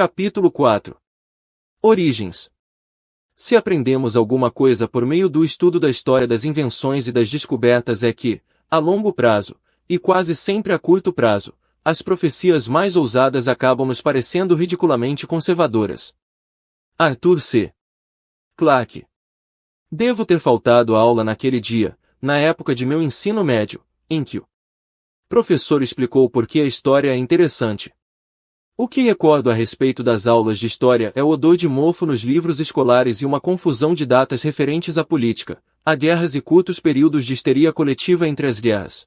Capítulo 4. Origens. Se aprendemos alguma coisa por meio do estudo da história das invenções e das descobertas é que, a longo prazo, e quase sempre a curto prazo, as profecias mais ousadas acabam nos parecendo ridiculamente conservadoras. Arthur C. Clarke. Devo ter faltado a aula naquele dia, na época de meu ensino médio, em que o professor explicou por que a história é interessante. O que recordo a respeito das aulas de história é o odor de mofo nos livros escolares e uma confusão de datas referentes à política, a guerras e curtos períodos de histeria coletiva entre as guerras.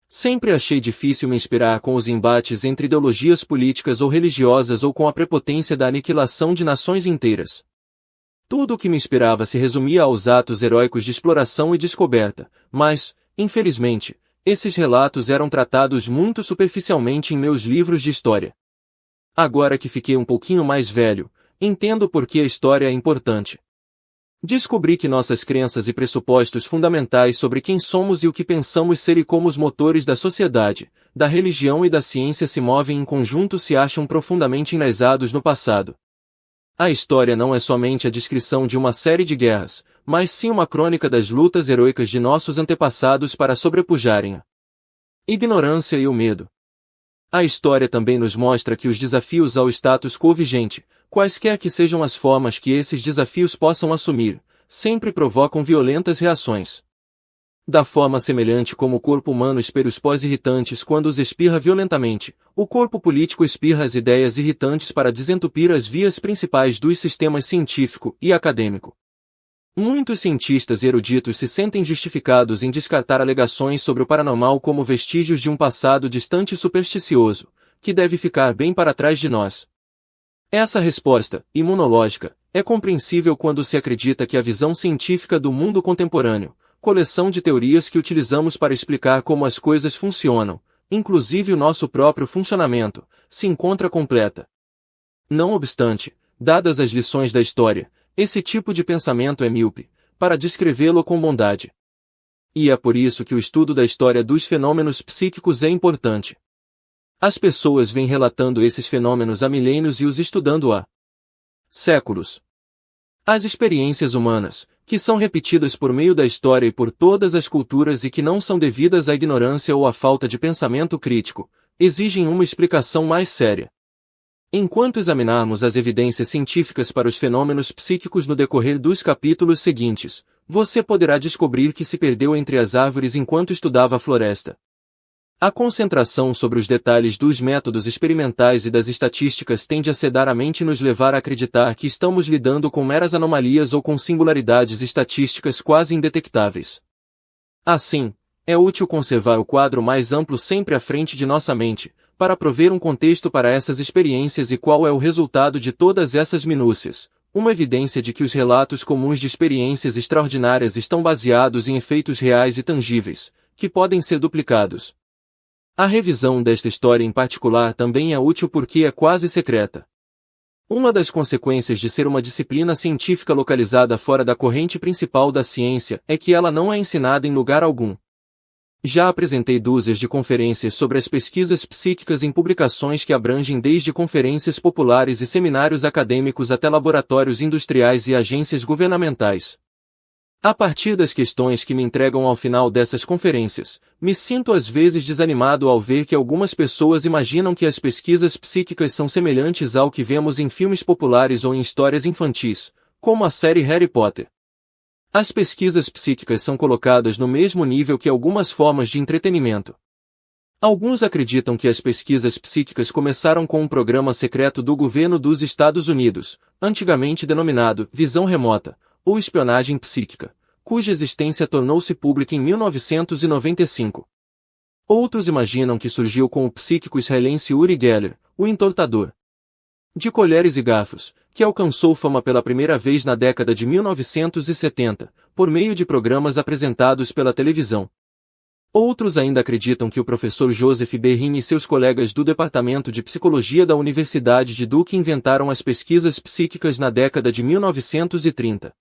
Sempre achei difícil me inspirar com os embates entre ideologias políticas ou religiosas ou com a prepotência da aniquilação de nações inteiras. Tudo o que me inspirava se resumia aos atos heróicos de exploração e descoberta, mas, infelizmente, esses relatos eram tratados muito superficialmente em meus livros de história. Agora que fiquei um pouquinho mais velho, entendo por que a história é importante. Descobri que nossas crenças e pressupostos fundamentais sobre quem somos e o que pensamos ser e como os motores da sociedade, da religião e da ciência se movem em conjunto se acham profundamente enraizados no passado. A história não é somente a descrição de uma série de guerras, mas sim uma crônica das lutas heroicas de nossos antepassados para sobrepujarem a ignorância e o medo. A história também nos mostra que os desafios ao status quo vigente, quaisquer que sejam as formas que esses desafios possam assumir, sempre provocam violentas reações. Da forma semelhante como o corpo humano espirra os pós irritantes quando os espirra violentamente, o corpo político espirra as ideias irritantes para desentupir as vias principais dos sistemas científico e acadêmico. Muitos cientistas e eruditos se sentem justificados em descartar alegações sobre o paranormal como vestígios de um passado distante e supersticioso, que deve ficar bem para trás de nós. Essa resposta, imunológica, é compreensível quando se acredita que a visão científica do mundo contemporâneo, coleção de teorias que utilizamos para explicar como as coisas funcionam, inclusive o nosso próprio funcionamento, se encontra completa. Não obstante, dadas as lições da história, esse tipo de pensamento é míope, para descrevê-lo com bondade. E é por isso que o estudo da história dos fenômenos psíquicos é importante. As pessoas vêm relatando esses fenômenos há milênios e os estudando há séculos. As experiências humanas, que são repetidas por meio da história e por todas as culturas e que não são devidas à ignorância ou à falta de pensamento crítico, exigem uma explicação mais séria. Enquanto examinarmos as evidências científicas para os fenômenos psíquicos no decorrer dos capítulos seguintes, você poderá descobrir que se perdeu entre as árvores enquanto estudava a floresta. A concentração sobre os detalhes dos métodos experimentais e das estatísticas tende a sedar a mente e nos levar a acreditar que estamos lidando com meras anomalias ou com singularidades estatísticas quase indetectáveis. Assim, é útil conservar o quadro mais amplo sempre à frente de nossa mente, para prover um contexto para essas experiências e qual é o resultado de todas essas minúcias, uma evidência de que os relatos comuns de experiências extraordinárias estão baseados em efeitos reais e tangíveis, que podem ser duplicados. A revisão desta história em particular também é útil porque é quase secreta. Uma das consequências de ser uma disciplina científica localizada fora da corrente principal da ciência é que ela não é ensinada em lugar algum. Já apresentei dúzias de conferências sobre as pesquisas psíquicas em publicações que abrangem desde conferências populares e seminários acadêmicos até laboratórios industriais e agências governamentais. A partir das questões que me entregam ao final dessas conferências, me sinto às vezes desanimado ao ver que algumas pessoas imaginam que as pesquisas psíquicas são semelhantes ao que vemos em filmes populares ou em histórias infantis, como a série Harry Potter. As pesquisas psíquicas são colocadas no mesmo nível que algumas formas de entretenimento. Alguns acreditam que as pesquisas psíquicas começaram com um programa secreto do governo dos Estados Unidos, antigamente denominado Visão Remota, ou espionagem psíquica, cuja existência tornou-se pública em 1995. Outros imaginam que surgiu com o psíquico israelense Uri Geller, o entortador de colheres e garfos, que alcançou fama pela primeira vez na década de 1970, por meio de programas apresentados pela televisão. Outros ainda acreditam que o professor Joseph Berrin e seus colegas do Departamento de Psicologia da Universidade de Duke inventaram as pesquisas psíquicas na década de 1930.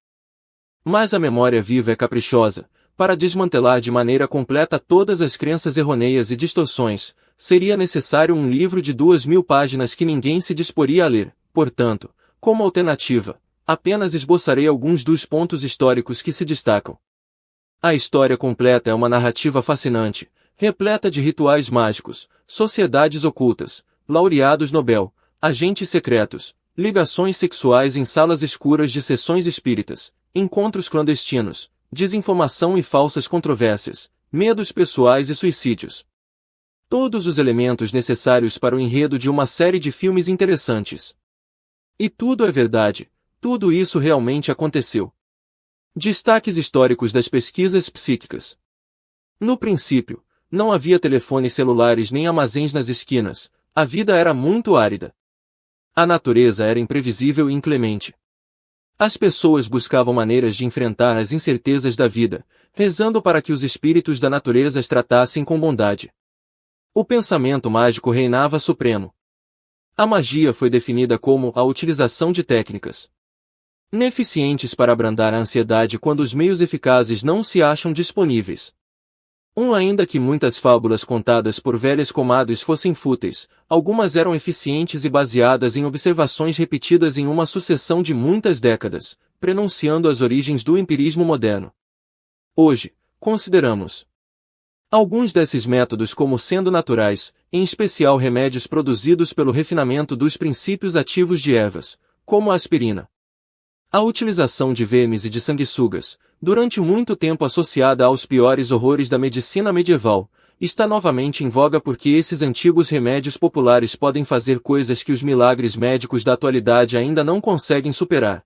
Mas a memória viva é caprichosa. Para desmantelar de maneira completa todas as crenças errôneas e distorções, seria necessário um livro de 2.000 páginas que ninguém se disporia a ler. Portanto, como alternativa, apenas esboçarei alguns dos pontos históricos que se destacam. A história completa é uma narrativa fascinante, repleta de rituais mágicos, sociedades ocultas, laureados Nobel, agentes secretos, ligações sexuais em salas escuras de sessões espíritas, encontros clandestinos, desinformação e falsas controvérsias, medos pessoais e suicídios. Todos os elementos necessários para o enredo de uma série de filmes interessantes. E tudo é verdade, tudo isso realmente aconteceu. Destaques históricos das pesquisas psíquicas. No princípio, não havia telefones celulares nem armazéns nas esquinas, a vida era muito árida. A natureza era imprevisível e inclemente. As pessoas buscavam maneiras de enfrentar as incertezas da vida, rezando para que os espíritos da natureza as tratassem com bondade. O pensamento mágico reinava supremo. A magia foi definida como a utilização de técnicas ineficientes para abrandar a ansiedade quando os meios eficazes não se acham disponíveis. Ainda que muitas fábulas contadas por velhas comadres fossem fúteis, algumas eram eficientes e baseadas em observações repetidas em uma sucessão de muitas décadas, prenunciando as origens do empirismo moderno. Hoje, consideramos alguns desses métodos como sendo naturais, em especial remédios produzidos pelo refinamento dos princípios ativos de ervas, como a aspirina. A utilização de vermes e de sanguessugas, durante muito tempo associada aos piores horrores da medicina medieval, está novamente em voga porque esses antigos remédios populares podem fazer coisas que os milagres médicos da atualidade ainda não conseguem superar.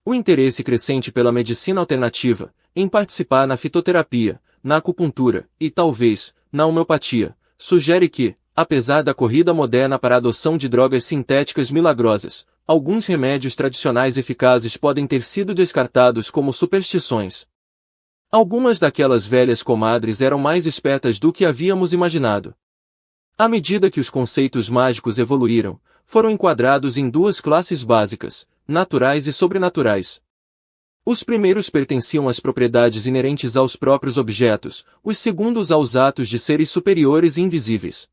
O interesse crescente pela medicina alternativa, em participar na fitoterapia, na acupuntura e, talvez, na homeopatia, sugere que, apesar da corrida moderna para a adoção de drogas sintéticas milagrosas, alguns remédios tradicionais eficazes podem ter sido descartados como superstições. Algumas daquelas velhas comadres eram mais espertas do que havíamos imaginado. À medida que os conceitos mágicos evoluíram, foram enquadrados em duas classes básicas, naturais e sobrenaturais. Os primeiros pertenciam às propriedades inerentes aos próprios objetos, os segundos aos atos de seres superiores e invisíveis.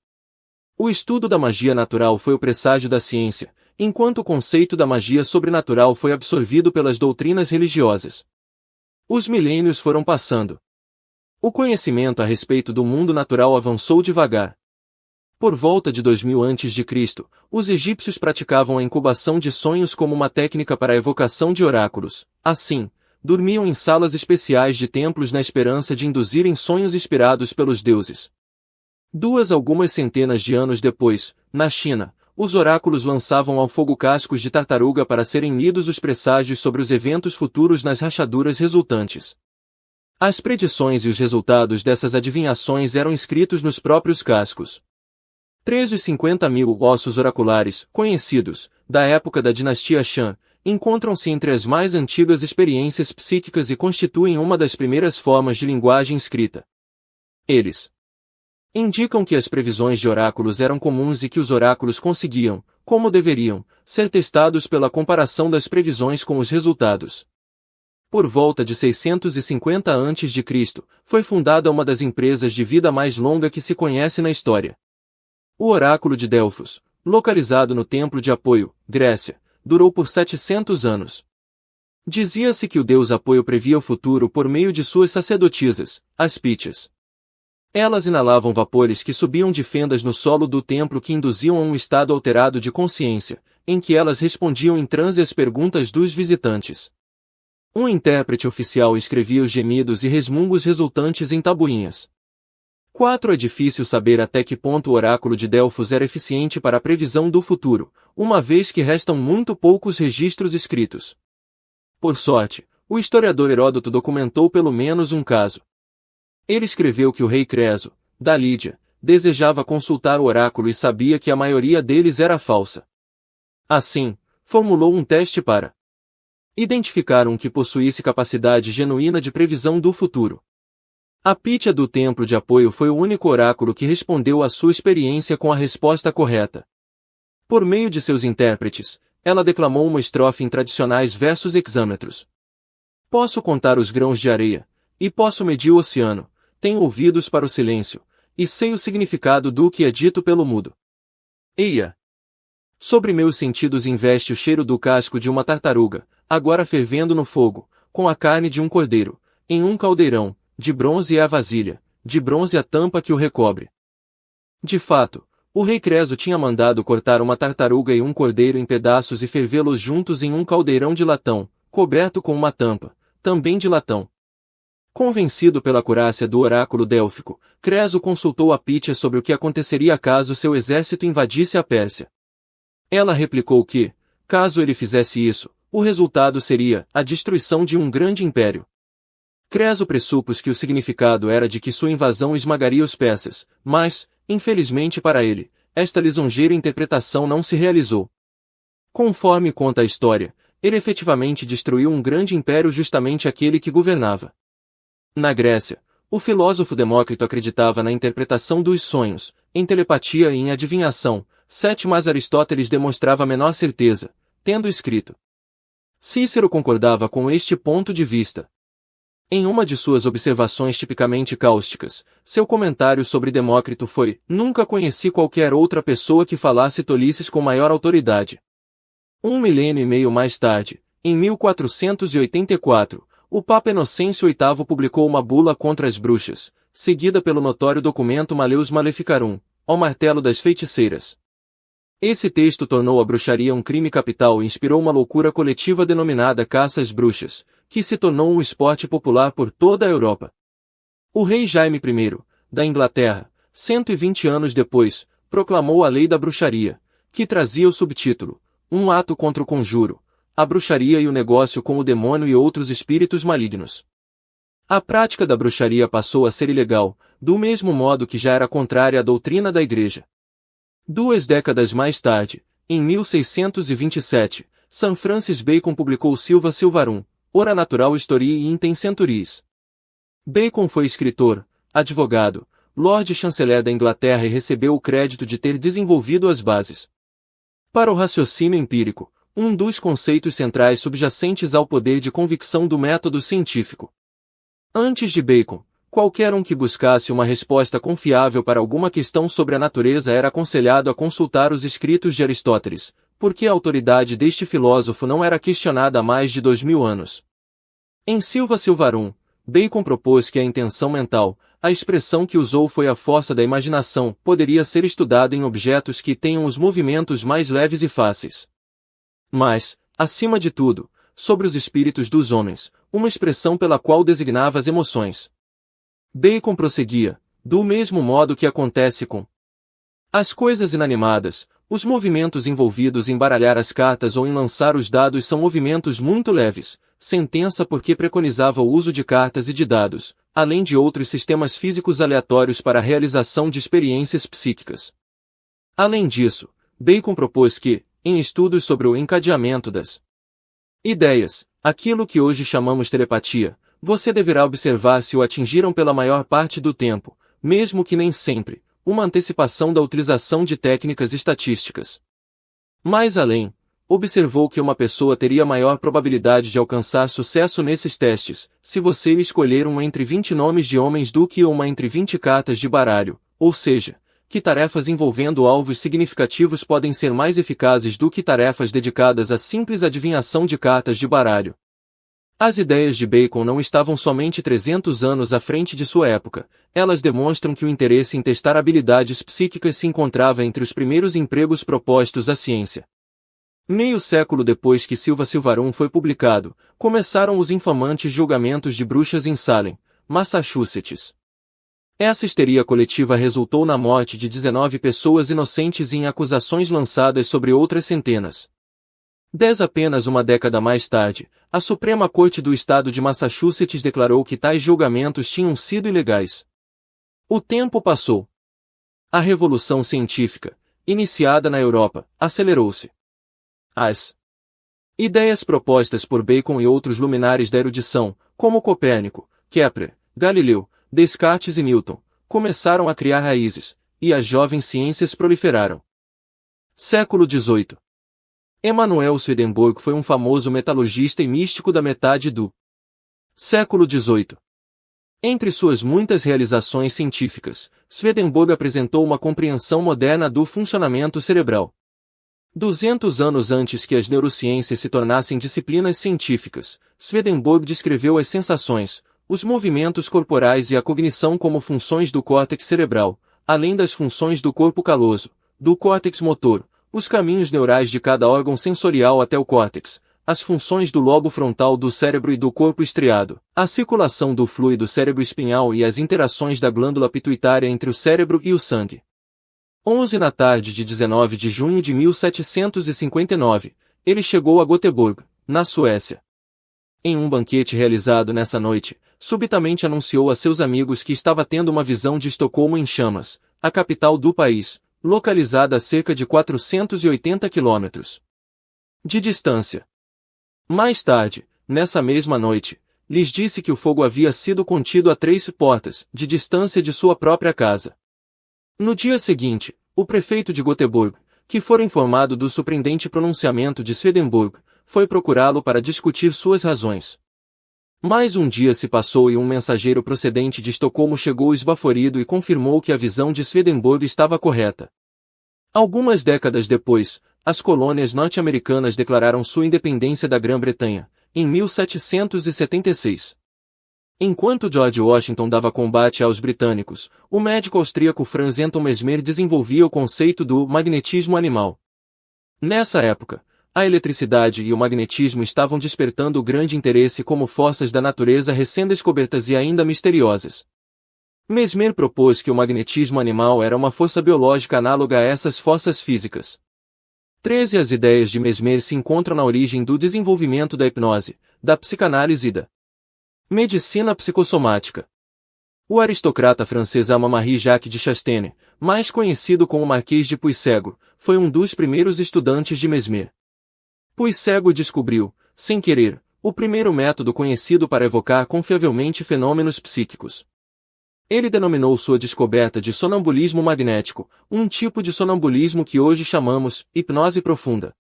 O estudo da magia natural foi o presságio da ciência, enquanto o conceito da magia sobrenatural foi absorvido pelas doutrinas religiosas. Os milênios foram passando. O conhecimento a respeito do mundo natural avançou devagar. Por volta de 2000 a.C., os egípcios praticavam a incubação de sonhos como uma técnica para a evocação de oráculos. Assim, dormiam em salas especiais de templos na esperança de induzirem sonhos inspirados pelos deuses. Algumas centenas de anos depois, na China, os oráculos lançavam ao fogo cascos de tartaruga para serem lidos os presságios sobre os eventos futuros nas rachaduras resultantes. As predições e os resultados dessas adivinhações eram escritos nos próprios cascos. 50.000 ossos oraculares, conhecidos, da época da dinastia Shang, encontram-se entre as mais antigas experiências psíquicas e constituem uma das primeiras formas de linguagem escrita. Eles indicam que as previsões de oráculos eram comuns e que os oráculos conseguiam, como deveriam, ser testados pela comparação das previsões com os resultados. Por volta de 650 a.C., foi fundada uma das empresas de vida mais longa que se conhece na história. O oráculo de Delfos, localizado no Templo de Apoio, Grécia, durou por 700 anos. Dizia-se que o deus Apoio previa o futuro por meio de suas sacerdotisas, as Pítias. Elas inalavam vapores que subiam de fendas no solo do templo que induziam a um estado alterado de consciência, em que elas respondiam em transe às perguntas dos visitantes. Um intérprete oficial escrevia os gemidos e resmungos resultantes em tabuinhas. É difícil saber até que ponto o oráculo de Delfos era eficiente para a previsão do futuro, uma vez que restam muito poucos registros escritos. Por sorte, o historiador Heródoto documentou pelo menos um caso. Ele escreveu que o rei Creso, da Lídia, desejava consultar o oráculo e sabia que a maioria deles era falsa. Assim, formulou um teste para identificar um que possuísse capacidade genuína de previsão do futuro. A Pítia do Templo de Apoio foi o único oráculo que respondeu à sua experiência com a resposta correta. Por meio de seus intérpretes, ela declamou uma estrofe em tradicionais versos hexâmetros. Posso contar os grãos de areia, e posso medir o oceano, tenho ouvidos para o silêncio, e sei o significado do que é dito pelo mudo. Eia! Sobre meus sentidos investe o cheiro do casco de uma tartaruga, agora fervendo no fogo, com a carne de um cordeiro, em um caldeirão, de bronze é a vasilha, de bronze a tampa que o recobre. De fato, o rei Creso tinha mandado cortar uma tartaruga e um cordeiro em pedaços e fervê-los juntos em um caldeirão de latão, coberto com uma tampa, também de latão. Convencido pela acurácia do oráculo délfico, Creso consultou a Pítia sobre o que aconteceria caso seu exército invadisse a Pérsia. Ela replicou que, caso ele fizesse isso, o resultado seria a destruição de um grande império. Creso pressupôs que o significado era de que sua invasão esmagaria os persas, mas, infelizmente para ele, esta lisonjeira interpretação não se realizou. Conforme conta a história, ele efetivamente destruiu um grande império, justamente aquele que governava. Na Grécia, o filósofo Demócrito acreditava na interpretação dos sonhos, em telepatia e em adivinhação, mas Aristóteles demonstrava menor certeza, tendo escrito. Cícero concordava com este ponto de vista. Em uma de suas observações tipicamente cáusticas, seu comentário sobre Demócrito foi: nunca conheci qualquer outra pessoa que falasse tolices com maior autoridade. 1 milênio e meio mais tarde, em 1484, o Papa Inocêncio VIII publicou uma bula contra as bruxas, seguida pelo notório documento Maleus Maleficarum, ao martelo das feiticeiras. Esse texto tornou a bruxaria um crime capital e inspirou uma loucura coletiva denominada caça às bruxas, que se tornou um esporte popular por toda a Europa. O rei Jaime I, da Inglaterra, 120 anos depois, proclamou a Lei da Bruxaria, que trazia o subtítulo, um ato contra o conjuro, a bruxaria e o negócio com o demônio e outros espíritos malignos. A prática da bruxaria passou a ser ilegal, do mesmo modo que já era contrária à doutrina da Igreja. 2 décadas mais tarde, em 1627, Sir Francis Bacon publicou Silva Silvarum, Ora Natural Historiae Intem Centuries. Bacon foi escritor, advogado, Lord Chanceler da Inglaterra e recebeu o crédito de ter desenvolvido as bases para o raciocínio empírico, um dos conceitos centrais subjacentes ao poder de convicção do método científico. Antes de Bacon, qualquer um que buscasse uma resposta confiável para alguma questão sobre a natureza era aconselhado a consultar os escritos de Aristóteles, porque a autoridade deste filósofo não era questionada há mais de 2000 anos. Em Silva Silvarum, Bacon propôs que a intenção mental, a expressão que usou foi a força da imaginação, poderia ser estudada em objetos que tenham os movimentos mais leves e fáceis. Mas, acima de tudo, sobre os espíritos dos homens, uma expressão pela qual designava as emoções. Bacon prosseguia, do mesmo modo que acontece com as coisas inanimadas, os movimentos envolvidos em baralhar as cartas ou em lançar os dados são movimentos muito leves, sentença porque preconizava o uso de cartas e de dados, além de outros sistemas físicos aleatórios para a realização de experiências psíquicas. Além disso, Bacon propôs que, em estudos sobre o encadeamento das ideias, aquilo que hoje chamamos telepatia, você deverá observar se o atingiram pela maior parte do tempo, mesmo que nem sempre, uma antecipação da utilização de técnicas estatísticas. Mais além, observou que uma pessoa teria maior probabilidade de alcançar sucesso nesses testes, se você escolher um entre 20 nomes de homens do que uma entre 20 cartas de baralho, ou seja, que tarefas envolvendo alvos significativos podem ser mais eficazes do que tarefas dedicadas à simples adivinhação de cartas de baralho. As ideias de Bacon não estavam somente 300 anos à frente de sua época, elas demonstram que o interesse em testar habilidades psíquicas se encontrava entre os primeiros empregos propostos à ciência. Meio século depois que Silva Silvarum foi publicado, começaram os infamantes julgamentos de bruxas em Salem, Massachusetts. Essa histeria coletiva resultou na morte de 19 pessoas inocentes e em acusações lançadas sobre outras centenas. Apenas uma década mais tarde, a Suprema Corte do Estado de Massachusetts declarou que tais julgamentos tinham sido ilegais. O tempo passou. A Revolução Científica, iniciada na Europa, acelerou-se. As ideias propostas por Bacon e outros luminares da erudição, como Copérnico, Kepler, Galileu, Descartes e Newton, começaram a criar raízes, e as jovens ciências proliferaram. Século XVIII. Emanuel Swedenborg foi um famoso metalurgista e místico da metade do século XVIII. Entre suas muitas realizações científicas, Swedenborg apresentou uma compreensão moderna do funcionamento cerebral. 200 anos antes que as neurociências se tornassem disciplinas científicas, Swedenborg descreveu as sensações, os movimentos corporais e a cognição como funções do córtex cerebral, além das funções do corpo caloso, do córtex motor, os caminhos neurais de cada órgão sensorial até o córtex, as funções do lobo frontal do cérebro e do corpo estriado, a circulação do fluido cérebro-espinhal e as interações da glândula pituitária entre o cérebro e o sangue. 11 na tarde de 19 de junho de 1759, ele chegou a Göteborg, na Suécia. Em um banquete realizado nessa noite, subitamente anunciou a seus amigos que estava tendo uma visão de Estocolmo em chamas, a capital do país, localizada a cerca de 480 quilômetros de distância. Mais tarde, nessa mesma noite, lhes disse que o fogo havia sido contido a 3 portas de distância de sua própria casa. No dia seguinte, o prefeito de Göteborg, que fora informado do surpreendente pronunciamento de Swedenborg, foi procurá-lo para discutir suas razões. Mais um dia se passou e um mensageiro procedente de Estocolmo chegou esbaforido e confirmou que a visão de Swedenborg estava correta. Algumas décadas depois, as colônias norte-americanas declararam sua independência da Grã-Bretanha, em 1776. Enquanto George Washington dava combate aos britânicos, o médico austríaco Franz Anton Mesmer desenvolvia o conceito do magnetismo animal. Nessa época, a eletricidade e o magnetismo estavam despertando grande interesse como forças da natureza recém-descobertas e ainda misteriosas. Mesmer propôs que o magnetismo animal era uma força biológica análoga a essas forças físicas. 13 As ideias de Mesmer se encontram na origem do desenvolvimento da hipnose, da psicanálise e da medicina psicossomática. O aristocrata francês Amand-Marie Jacques de Chastain, mais conhecido como Marquês de Puységur, foi um dos primeiros estudantes de Mesmer. Puységur descobriu, sem querer, o primeiro método conhecido para evocar confiavelmente fenômenos psíquicos. Ele denominou sua descoberta de sonambulismo magnético, um tipo de sonambulismo que hoje chamamos hipnose profunda.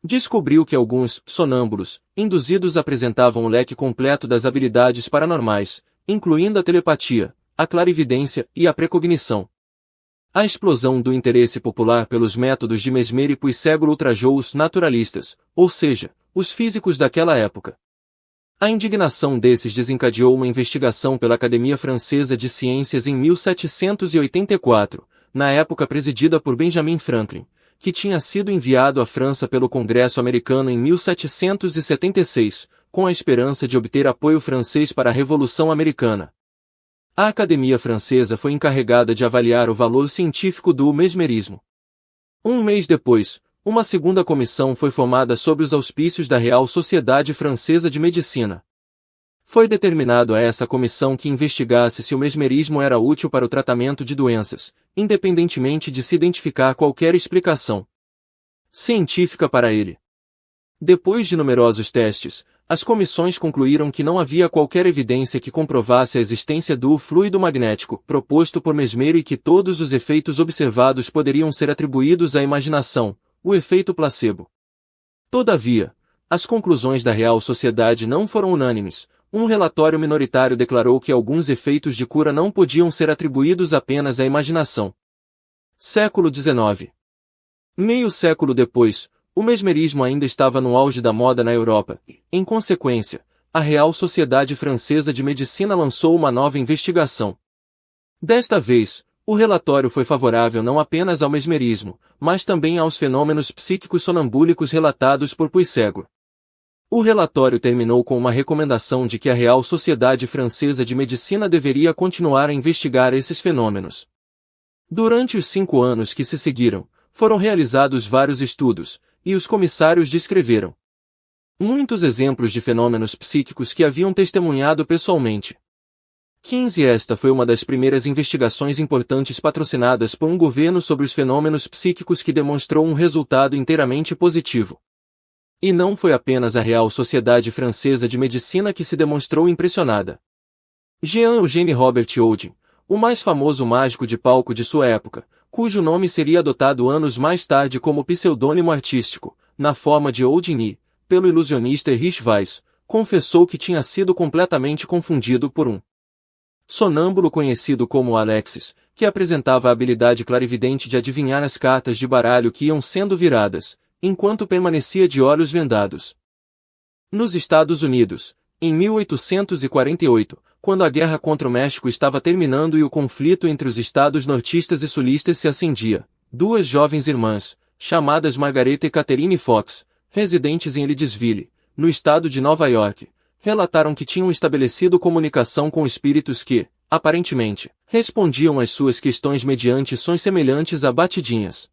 Descobriu que alguns sonâmbulos, induzidos apresentavam o leque completo das habilidades paranormais, incluindo a telepatia, a clarividência e a precognição. A explosão do interesse popular pelos métodos de Mesmer e Puységur ultrajou os naturalistas, ou seja, os físicos daquela época. A indignação desses desencadeou uma investigação pela Academia Francesa de Ciências em 1784, na época presidida por Benjamin Franklin, que tinha sido enviado à França pelo Congresso americano em 1776, com a esperança de obter apoio francês para a Revolução Americana. A Academia Francesa foi encarregada de avaliar o valor científico do mesmerismo. Um mês depois, uma segunda comissão foi formada sob os auspícios da Real Sociedade Francesa de Medicina. Foi determinado a essa comissão que investigasse se o mesmerismo era útil para o tratamento de doenças, independentemente de se identificar qualquer explicação científica para ele. Depois de numerosos testes, as comissões concluíram que não havia qualquer evidência que comprovasse a existência do fluido magnético proposto por Mesmer e que todos os efeitos observados poderiam ser atribuídos à imaginação, o efeito placebo. Todavia, as conclusões da Real Sociedade não foram unânimes. Um relatório minoritário declarou que alguns efeitos de cura não podiam ser atribuídos apenas à imaginação. Século XIX. Meio século depois, o mesmerismo ainda estava no auge da moda na Europa e, em consequência, a Real Sociedade Francesa de Medicina lançou uma nova investigação. Desta vez, o relatório foi favorável não apenas ao mesmerismo, mas também aos fenômenos psíquicos sonambúlicos relatados por Puységur. O relatório terminou com uma recomendação de que a Real Sociedade Francesa de Medicina deveria continuar a investigar esses fenômenos. Durante os 5 anos que se seguiram, foram realizados vários estudos, e os comissários descreveram muitos exemplos de fenômenos psíquicos que haviam testemunhado pessoalmente. 15 Esta foi uma das primeiras investigações importantes patrocinadas por um governo sobre os fenômenos psíquicos que demonstrou um resultado inteiramente positivo. E não foi apenas a Real Sociedade Francesa de Medicina que se demonstrou impressionada. Jean-Eugène Robert Houdin, o mais famoso mágico de palco de sua época, cujo nome seria adotado anos mais tarde como pseudônimo artístico, na forma de Houdini, pelo ilusionista Erich Weiss, confessou que tinha sido completamente confundido por um sonâmbulo conhecido como Alexis, que apresentava a habilidade clarividente de adivinhar as cartas de baralho que iam sendo viradas, enquanto permanecia de olhos vendados. Nos Estados Unidos, em 1848, quando a guerra contra o México estava terminando e o conflito entre os estados nortistas e sulistas se acendia, duas jovens irmãs, chamadas Margareta e Catherine Fox, residentes em Leadville, no estado de Nova York, relataram que tinham estabelecido comunicação com espíritos que, aparentemente, respondiam às suas questões mediante sons semelhantes a batidinhas.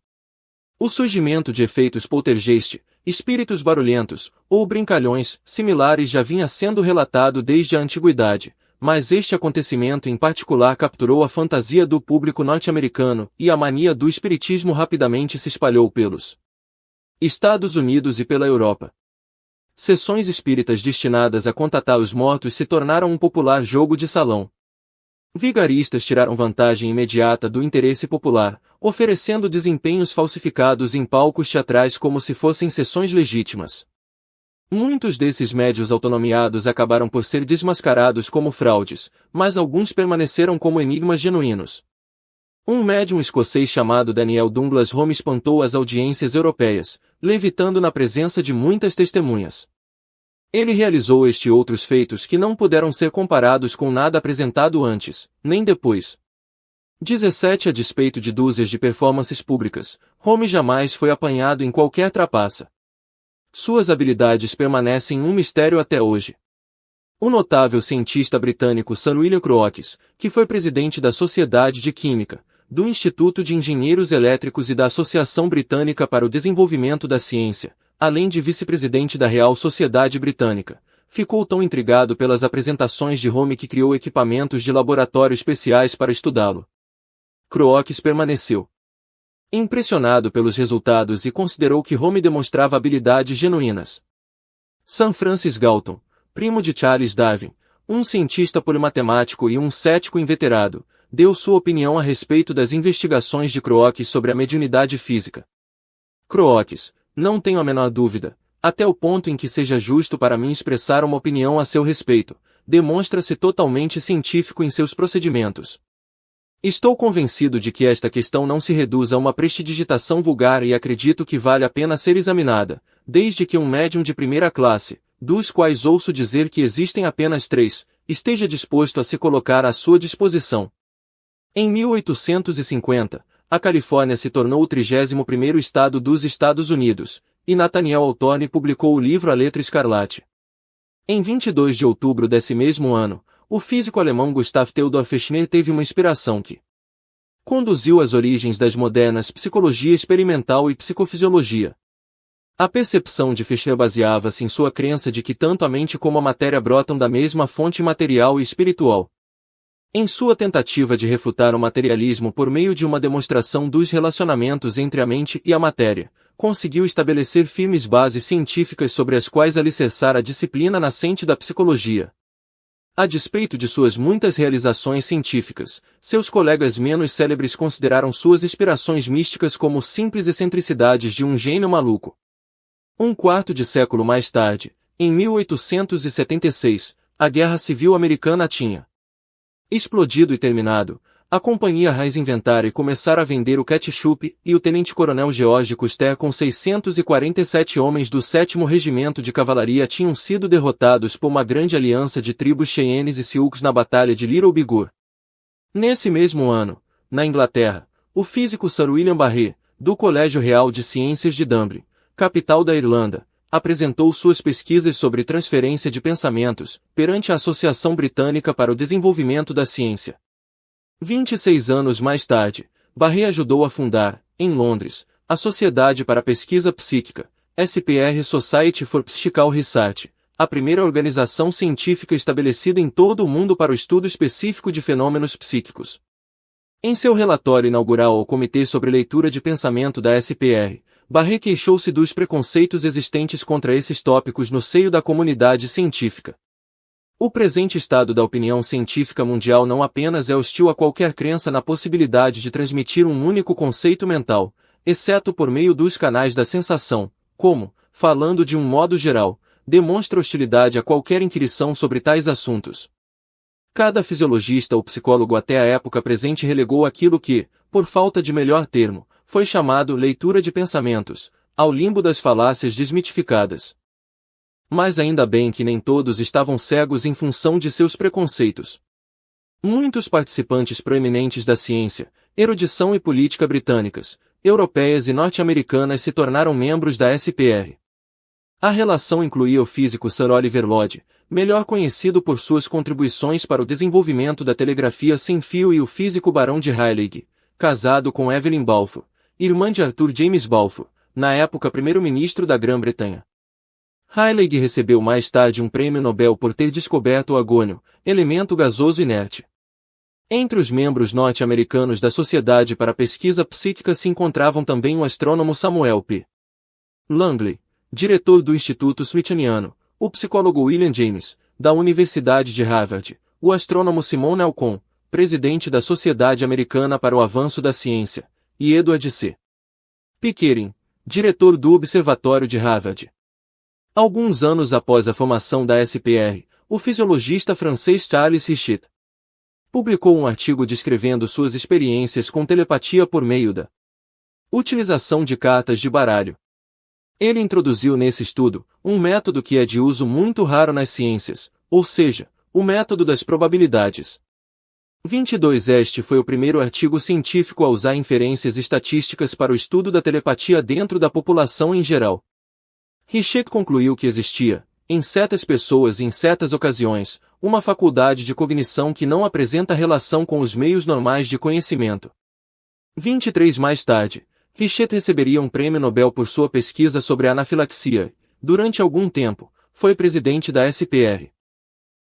O surgimento de efeitos poltergeist, espíritos barulhentos, ou brincalhões, similares já vinha sendo relatado desde a antiguidade, mas este acontecimento em particular capturou a fantasia do público norte-americano e a mania do espiritismo rapidamente se espalhou pelos Estados Unidos e pela Europa. Sessões espíritas destinadas a contatar os mortos se tornaram um popular jogo de salão. Vigaristas tiraram vantagem imediata do interesse popular, oferecendo desempenhos falsificados em palcos teatrais como se fossem sessões legítimas. Muitos desses médios autonomiados acabaram por ser desmascarados como fraudes, mas alguns permaneceram como enigmas genuínos. Um médium escocês chamado Daniel Douglas Home espantou as audiências europeias, levitando na presença de muitas testemunhas. Ele realizou este e outros feitos que não puderam ser comparados com nada apresentado antes, nem depois. 17 A despeito de dúzias de performances públicas, Home jamais foi apanhado em qualquer trapaça. Suas habilidades permanecem um mistério até hoje. O notável cientista britânico Sir William Crookes, que foi presidente da Sociedade de Química, do Instituto de Engenheiros Elétricos e da Associação Britânica para o Desenvolvimento da Ciência, além de vice-presidente da Real Sociedade Britânica, ficou tão intrigado pelas apresentações de Home que criou equipamentos de laboratório especiais para estudá-lo. Crookes permaneceu impressionado pelos resultados e considerou que Home demonstrava habilidades genuínas. Sir Francis Galton, primo de Charles Darwin, um cientista polimatemático e um cético inveterado, deu sua opinião a respeito das investigações de Crookes sobre a mediunidade física. Crookes, não tenho a menor dúvida, até o ponto em que seja justo para mim expressar uma opinião a seu respeito, demonstra-se totalmente científico em seus procedimentos. Estou convencido de que esta questão não se reduz a uma prestidigitação vulgar e acredito que vale a pena ser examinada, desde que um médium de primeira classe, dos quais ouço dizer que existem apenas 3, esteja disposto a se colocar à sua disposição. Em 1850, a Califórnia se tornou o 31º estado dos Estados Unidos, e Nathaniel Hawthorne publicou o livro A Letra Escarlate. Em 22 de outubro desse mesmo ano, o físico alemão Gustav Theodor Fechner teve uma inspiração que conduziu às origens das modernas psicologia experimental e psicofisiologia. A percepção de Fechner baseava-se em sua crença de que tanto a mente como a matéria brotam da mesma fonte material e espiritual. Em sua tentativa de refutar o materialismo por meio de uma demonstração dos relacionamentos entre a mente e a matéria, conseguiu estabelecer firmes bases científicas sobre as quais alicerçar a disciplina nascente da psicologia. A despeito de suas muitas realizações científicas, seus colegas menos célebres consideraram suas inspirações místicas como simples excentricidades de um gênio maluco. Um quarto de século mais tarde, em 1876, a Guerra Civil Americana tinha explodido e terminado. A companhia Reis inventara e começara a vender o ketchup, e o tenente-coronel George Custer com 647 homens do 7º Regimento de Cavalaria tinham sido derrotados por uma grande aliança de tribos Cheyennes e Sioux na Batalha de Little Bighorn. Nesse mesmo ano, na Inglaterra, o físico Sir William Barré, do Colégio Real de Ciências de Dublin, capital da Irlanda, apresentou suas pesquisas sobre transferência de pensamentos, perante a Associação Britânica para o Desenvolvimento da Ciência. 26 anos mais tarde, Barré ajudou a fundar, em Londres, a Sociedade para a Pesquisa Psíquica, SPR Society for Psychical Research, a primeira organização científica estabelecida em todo o mundo para o estudo específico de fenômenos psíquicos. Em seu relatório inaugural ao Comitê sobre Leitura de Pensamento da SPR, Barré queixou-se dos preconceitos existentes contra esses tópicos no seio da comunidade científica. O presente estado da opinião científica mundial não apenas é hostil a qualquer crença na possibilidade de transmitir um único conceito mental, exceto por meio dos canais da sensação, como, falando de um modo geral, demonstra hostilidade a qualquer inquirição sobre tais assuntos. Cada fisiologista ou psicólogo até a época presente relegou aquilo que, por falta de melhor termo, foi chamado leitura de pensamentos, ao limbo das falácias desmitificadas. Mas ainda bem que nem todos estavam cegos em função de seus preconceitos. Muitos participantes proeminentes da ciência, erudição e política britânicas, europeias e norte-americanas se tornaram membros da SPR. A relação incluía o físico Sir Oliver Lodge, melhor conhecido por suas contribuições para o desenvolvimento da telegrafia sem fio, e o físico Barão de Rayleigh, casado com Evelyn Balfour, irmã de Arthur James Balfour, na época primeiro-ministro da Grã-Bretanha. Rayleigh recebeu mais tarde um prêmio Nobel por ter descoberto o agônio, elemento gasoso inerte. Entre os membros norte-americanos da Sociedade para a Pesquisa Psíquica se encontravam também o astrônomo Samuel P. Langley, diretor do Instituto Smithsoniano, o psicólogo William James, da Universidade de Harvard, o astrônomo Simon Nel, presidente da Sociedade Americana para o Avanço da Ciência, e Edward C. Pickering, diretor do Observatório de Harvard. Alguns anos após a formação da SPR, o fisiologista francês Charles Richet publicou um artigo descrevendo suas experiências com telepatia por meio da utilização de cartas de baralho. Ele introduziu nesse estudo um método que é de uso muito raro nas ciências, ou seja, o método das probabilidades. 22 Este foi o primeiro artigo científico a usar inferências estatísticas para o estudo da telepatia dentro da população em geral. Richet concluiu que existia, em certas pessoas e em certas ocasiões, uma faculdade de cognição que não apresenta relação com os meios normais de conhecimento. 23 Mais tarde, Richet receberia um prêmio Nobel por sua pesquisa sobre a anafilaxia. Durante algum tempo, foi presidente da SPR.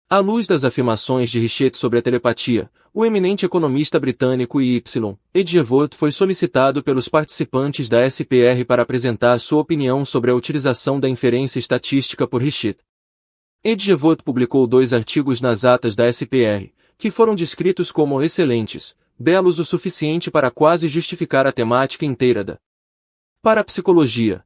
À luz das afirmações de Richet sobre a telepatia, o eminente economista britânico Y. Edgeworth foi solicitado pelos participantes da SPR para apresentar sua opinião sobre a utilização da inferência estatística por Richet. Edgeworth publicou 2 artigos nas atas da SPR, que foram descritos como excelentes, belos o suficiente para quase justificar a temática inteira da parapsicologia.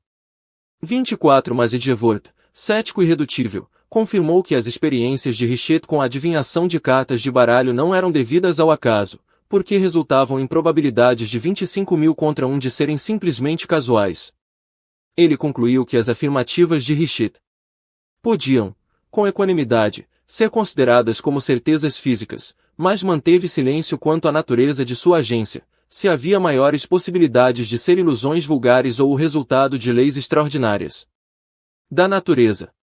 24 Mas Edgeworth, cético e irredutível, confirmou que as experiências de Richet com a adivinhação de cartas de baralho não eram devidas ao acaso, porque resultavam em probabilidades de 25.000 contra 1 de serem simplesmente casuais. Ele concluiu que as afirmativas de Richet podiam, com equanimidade, ser consideradas como certezas físicas, mas manteve silêncio quanto à natureza de sua agência, se havia maiores possibilidades de ser ilusões vulgares ou o resultado de leis extraordinárias da natureza.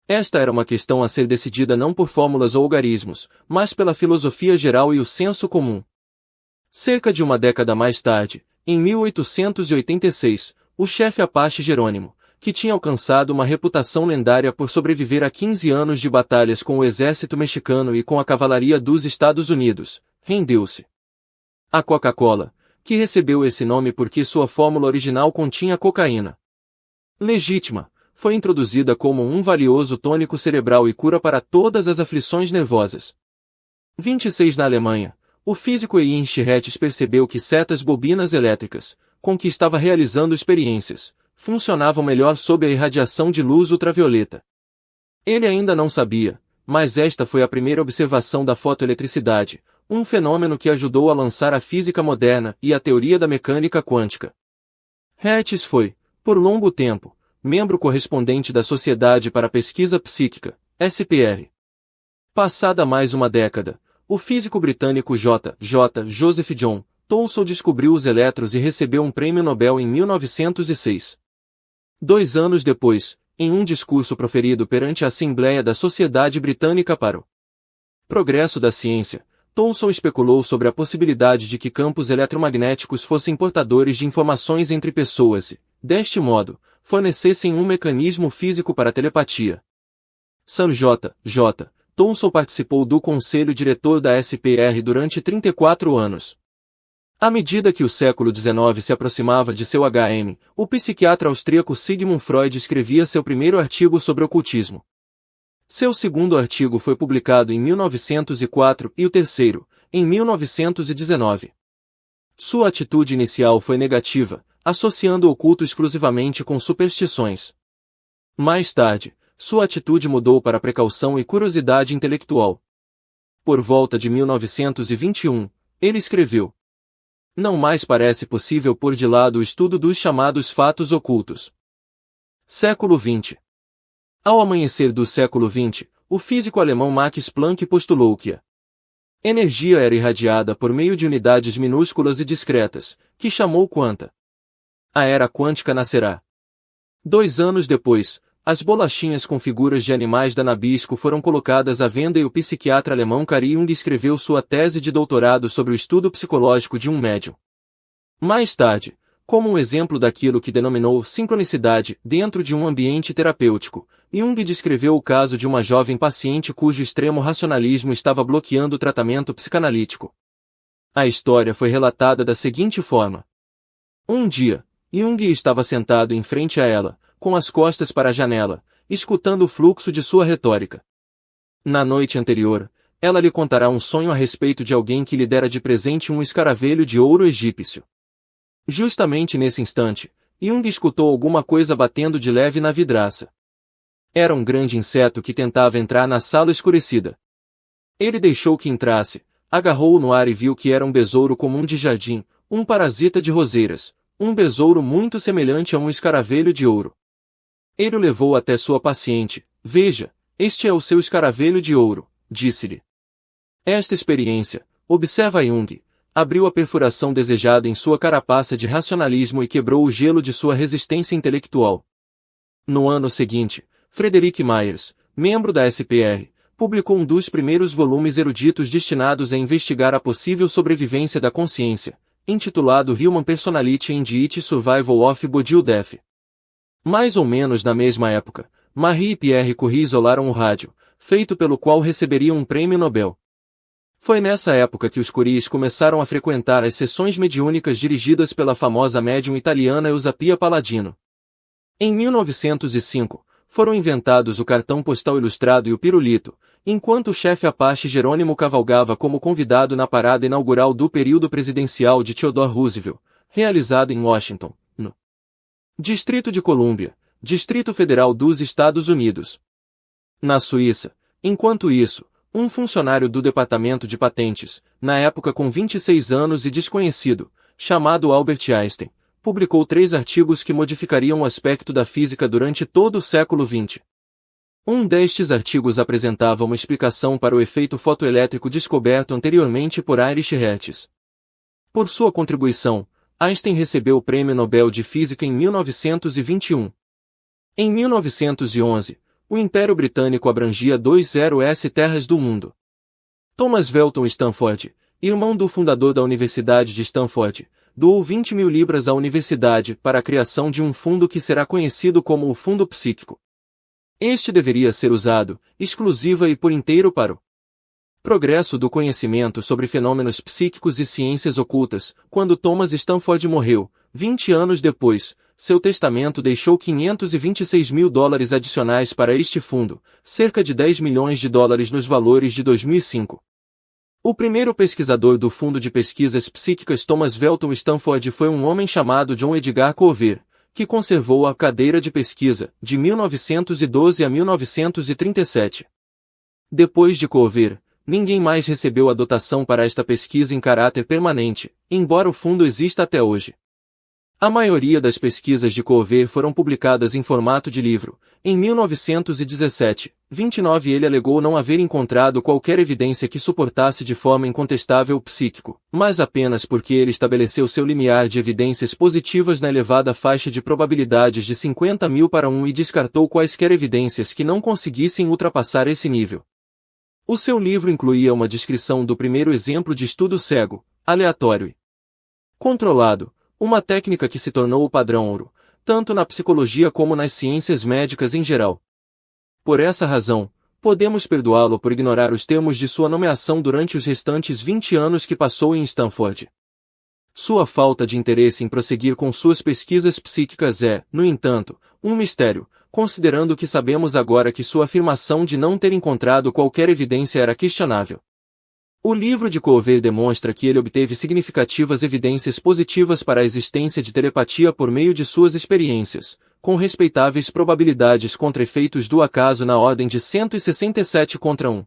Esta era uma questão a ser decidida não por fórmulas ou algarismos, mas pela filosofia geral e o senso comum. Cerca de uma década mais tarde, em 1886, o chefe Apache Jerônimo, que tinha alcançado uma reputação lendária por sobreviver a 15 anos de batalhas com o exército mexicano e com a cavalaria dos Estados Unidos, rendeu-se. A Coca-Cola, que recebeu esse nome porque sua fórmula original continha cocaína legítima, foi introduzida como um valioso tônico cerebral e cura para todas as aflições nervosas. 26 Na Alemanha, o físico Heinrich Hertz percebeu que certas bobinas elétricas, com que estava realizando experiências, funcionavam melhor sob a irradiação de luz ultravioleta. Ele ainda não sabia, mas esta foi a primeira observação da fotoeletricidade, um fenômeno que ajudou a lançar a física moderna e a teoria da mecânica quântica. Hertz foi, por longo tempo, membro correspondente da Sociedade para a Pesquisa Psíquica, SPR. Passada mais uma década, o físico britânico Joseph John Thomson descobriu os elétrons e recebeu um prêmio Nobel em 1906. 2 anos depois, em um discurso proferido perante a Assembleia da Sociedade Britânica para o Progresso da Ciência, Thomson especulou sobre a possibilidade de que campos eletromagnéticos fossem portadores de informações entre pessoas e, deste modo, fornecessem um mecanismo físico para a telepatia. Sir J. Thomson participou do conselho diretor da SPR durante 34 anos. À medida que o século XIX se aproximava de seu HM, o psiquiatra austríaco Sigmund Freud escrevia seu primeiro artigo sobre ocultismo. Seu segundo artigo foi publicado em 1904 e o terceiro, em 1919. Sua atitude inicial foi negativa, associando o oculto exclusivamente com superstições. Mais tarde, sua atitude mudou para precaução e curiosidade intelectual. Por volta de 1921, ele escreveu: "Não mais parece possível pôr de lado o estudo dos chamados fatos ocultos." Século XX. Ao amanhecer do século XX, o físico alemão Max Planck postulou que a energia era irradiada por meio de unidades minúsculas e discretas, que chamou quanta. A era quântica nascerá. 2 anos depois, as bolachinhas com figuras de animais da Nabisco foram colocadas à venda e o psiquiatra alemão Carl Jung escreveu sua tese de doutorado sobre o estudo psicológico de um médium. Mais tarde, como um exemplo daquilo que denominou sincronicidade dentro de um ambiente terapêutico, Jung descreveu o caso de uma jovem paciente cujo extremo racionalismo estava bloqueando o tratamento psicanalítico. A história foi relatada da seguinte forma. Um dia, Jung estava sentado em frente a ela, com as costas para a janela, escutando o fluxo de sua retórica. Na noite anterior, ela lhe contará um sonho a respeito de alguém que lhe dera de presente um escaravelho de ouro egípcio. Justamente nesse instante, Jung escutou alguma coisa batendo de leve na vidraça. Era um grande inseto que tentava entrar na sala escurecida. Ele deixou que entrasse, agarrou-o no ar e viu que era um besouro comum de jardim, um parasita de roseiras, um besouro muito semelhante a um escaravelho de ouro. Ele o levou até sua paciente. "Veja, este é o seu escaravelho de ouro", disse-lhe. Esta experiência, observa Jung, abriu a perfuração desejada em sua carapaça de racionalismo e quebrou o gelo de sua resistência intelectual. No ano seguinte, Frederick Myers, membro da SPR, publicou um dos primeiros volumes eruditos destinados a investigar a possível sobrevivência da consciência, intitulado Human Personality and the Survival of Bodily Death. Mais ou menos na mesma época, Marie e Pierre Curie isolaram o rádio, feito pelo qual receberiam um prêmio Nobel. Foi nessa época que os Curies começaram a frequentar as sessões mediúnicas dirigidas pela famosa médium italiana Eusapia Palladino. Em 1905, foram inventados o cartão postal ilustrado e o pirulito, enquanto o chefe Apache Jerônimo cavalgava como convidado na parada inaugural do período presidencial de Theodore Roosevelt, realizada em Washington, no Distrito de Colômbia, Distrito Federal dos Estados Unidos. Na Suíça, enquanto isso, um funcionário do Departamento de Patentes, na época com 26 anos e desconhecido, chamado Albert Einstein, publicou 3 artigos que modificariam o aspecto da física durante todo o século XX. Um destes artigos apresentava uma explicação para o efeito fotoelétrico descoberto anteriormente por Heinrich Hertz. Por sua contribuição, Einstein recebeu o Prêmio Nobel de Física em 1921. Em 1911, o Império Britânico abrangia 20 terras do mundo. Thomas Welton Stanford, irmão do fundador da Universidade de Stanford, doou 20.000 libras à universidade para a criação de um fundo que será conhecido como o Fundo Psíquico. Este deveria ser usado, exclusiva e por inteiro para o progresso do conhecimento sobre fenômenos psíquicos e ciências ocultas. Quando Thomas Stanford morreu, 20 anos depois, seu testamento deixou $526.000 adicionais para este fundo, cerca de $10 milhões nos valores de 2005. O primeiro pesquisador do Fundo de Pesquisas Psíquicas Thomas Welton Stanford foi um homem chamado John Edgar Cover, que conservou a cadeira de pesquisa, de 1912 a 1937. Depois de Cover, ninguém mais recebeu a dotação para esta pesquisa em caráter permanente, embora o fundo exista até hoje. A maioria das pesquisas de Cover foram publicadas em formato de livro. Em 1917, 29 ele alegou não haver encontrado qualquer evidência que suportasse de forma incontestável o psíquico, mas apenas porque ele estabeleceu seu limiar de evidências positivas na elevada faixa de probabilidades de 50.000 para 1 e descartou quaisquer evidências que não conseguissem ultrapassar esse nível. O seu livro incluía uma descrição do primeiro exemplo de estudo cego, aleatório e controlado, uma técnica que se tornou o padrão ouro, tanto na psicologia como nas ciências médicas em geral. Por essa razão, podemos perdoá-lo por ignorar os termos de sua nomeação durante os restantes 20 anos que passou em Stanford. Sua falta de interesse em prosseguir com suas pesquisas psíquicas é, no entanto, um mistério, considerando que sabemos agora que sua afirmação de não ter encontrado qualquer evidência era questionável. O livro de Cover demonstra que ele obteve significativas evidências positivas para a existência de telepatia por meio de suas experiências, com respeitáveis probabilidades contra efeitos do acaso na ordem de 167 contra 1.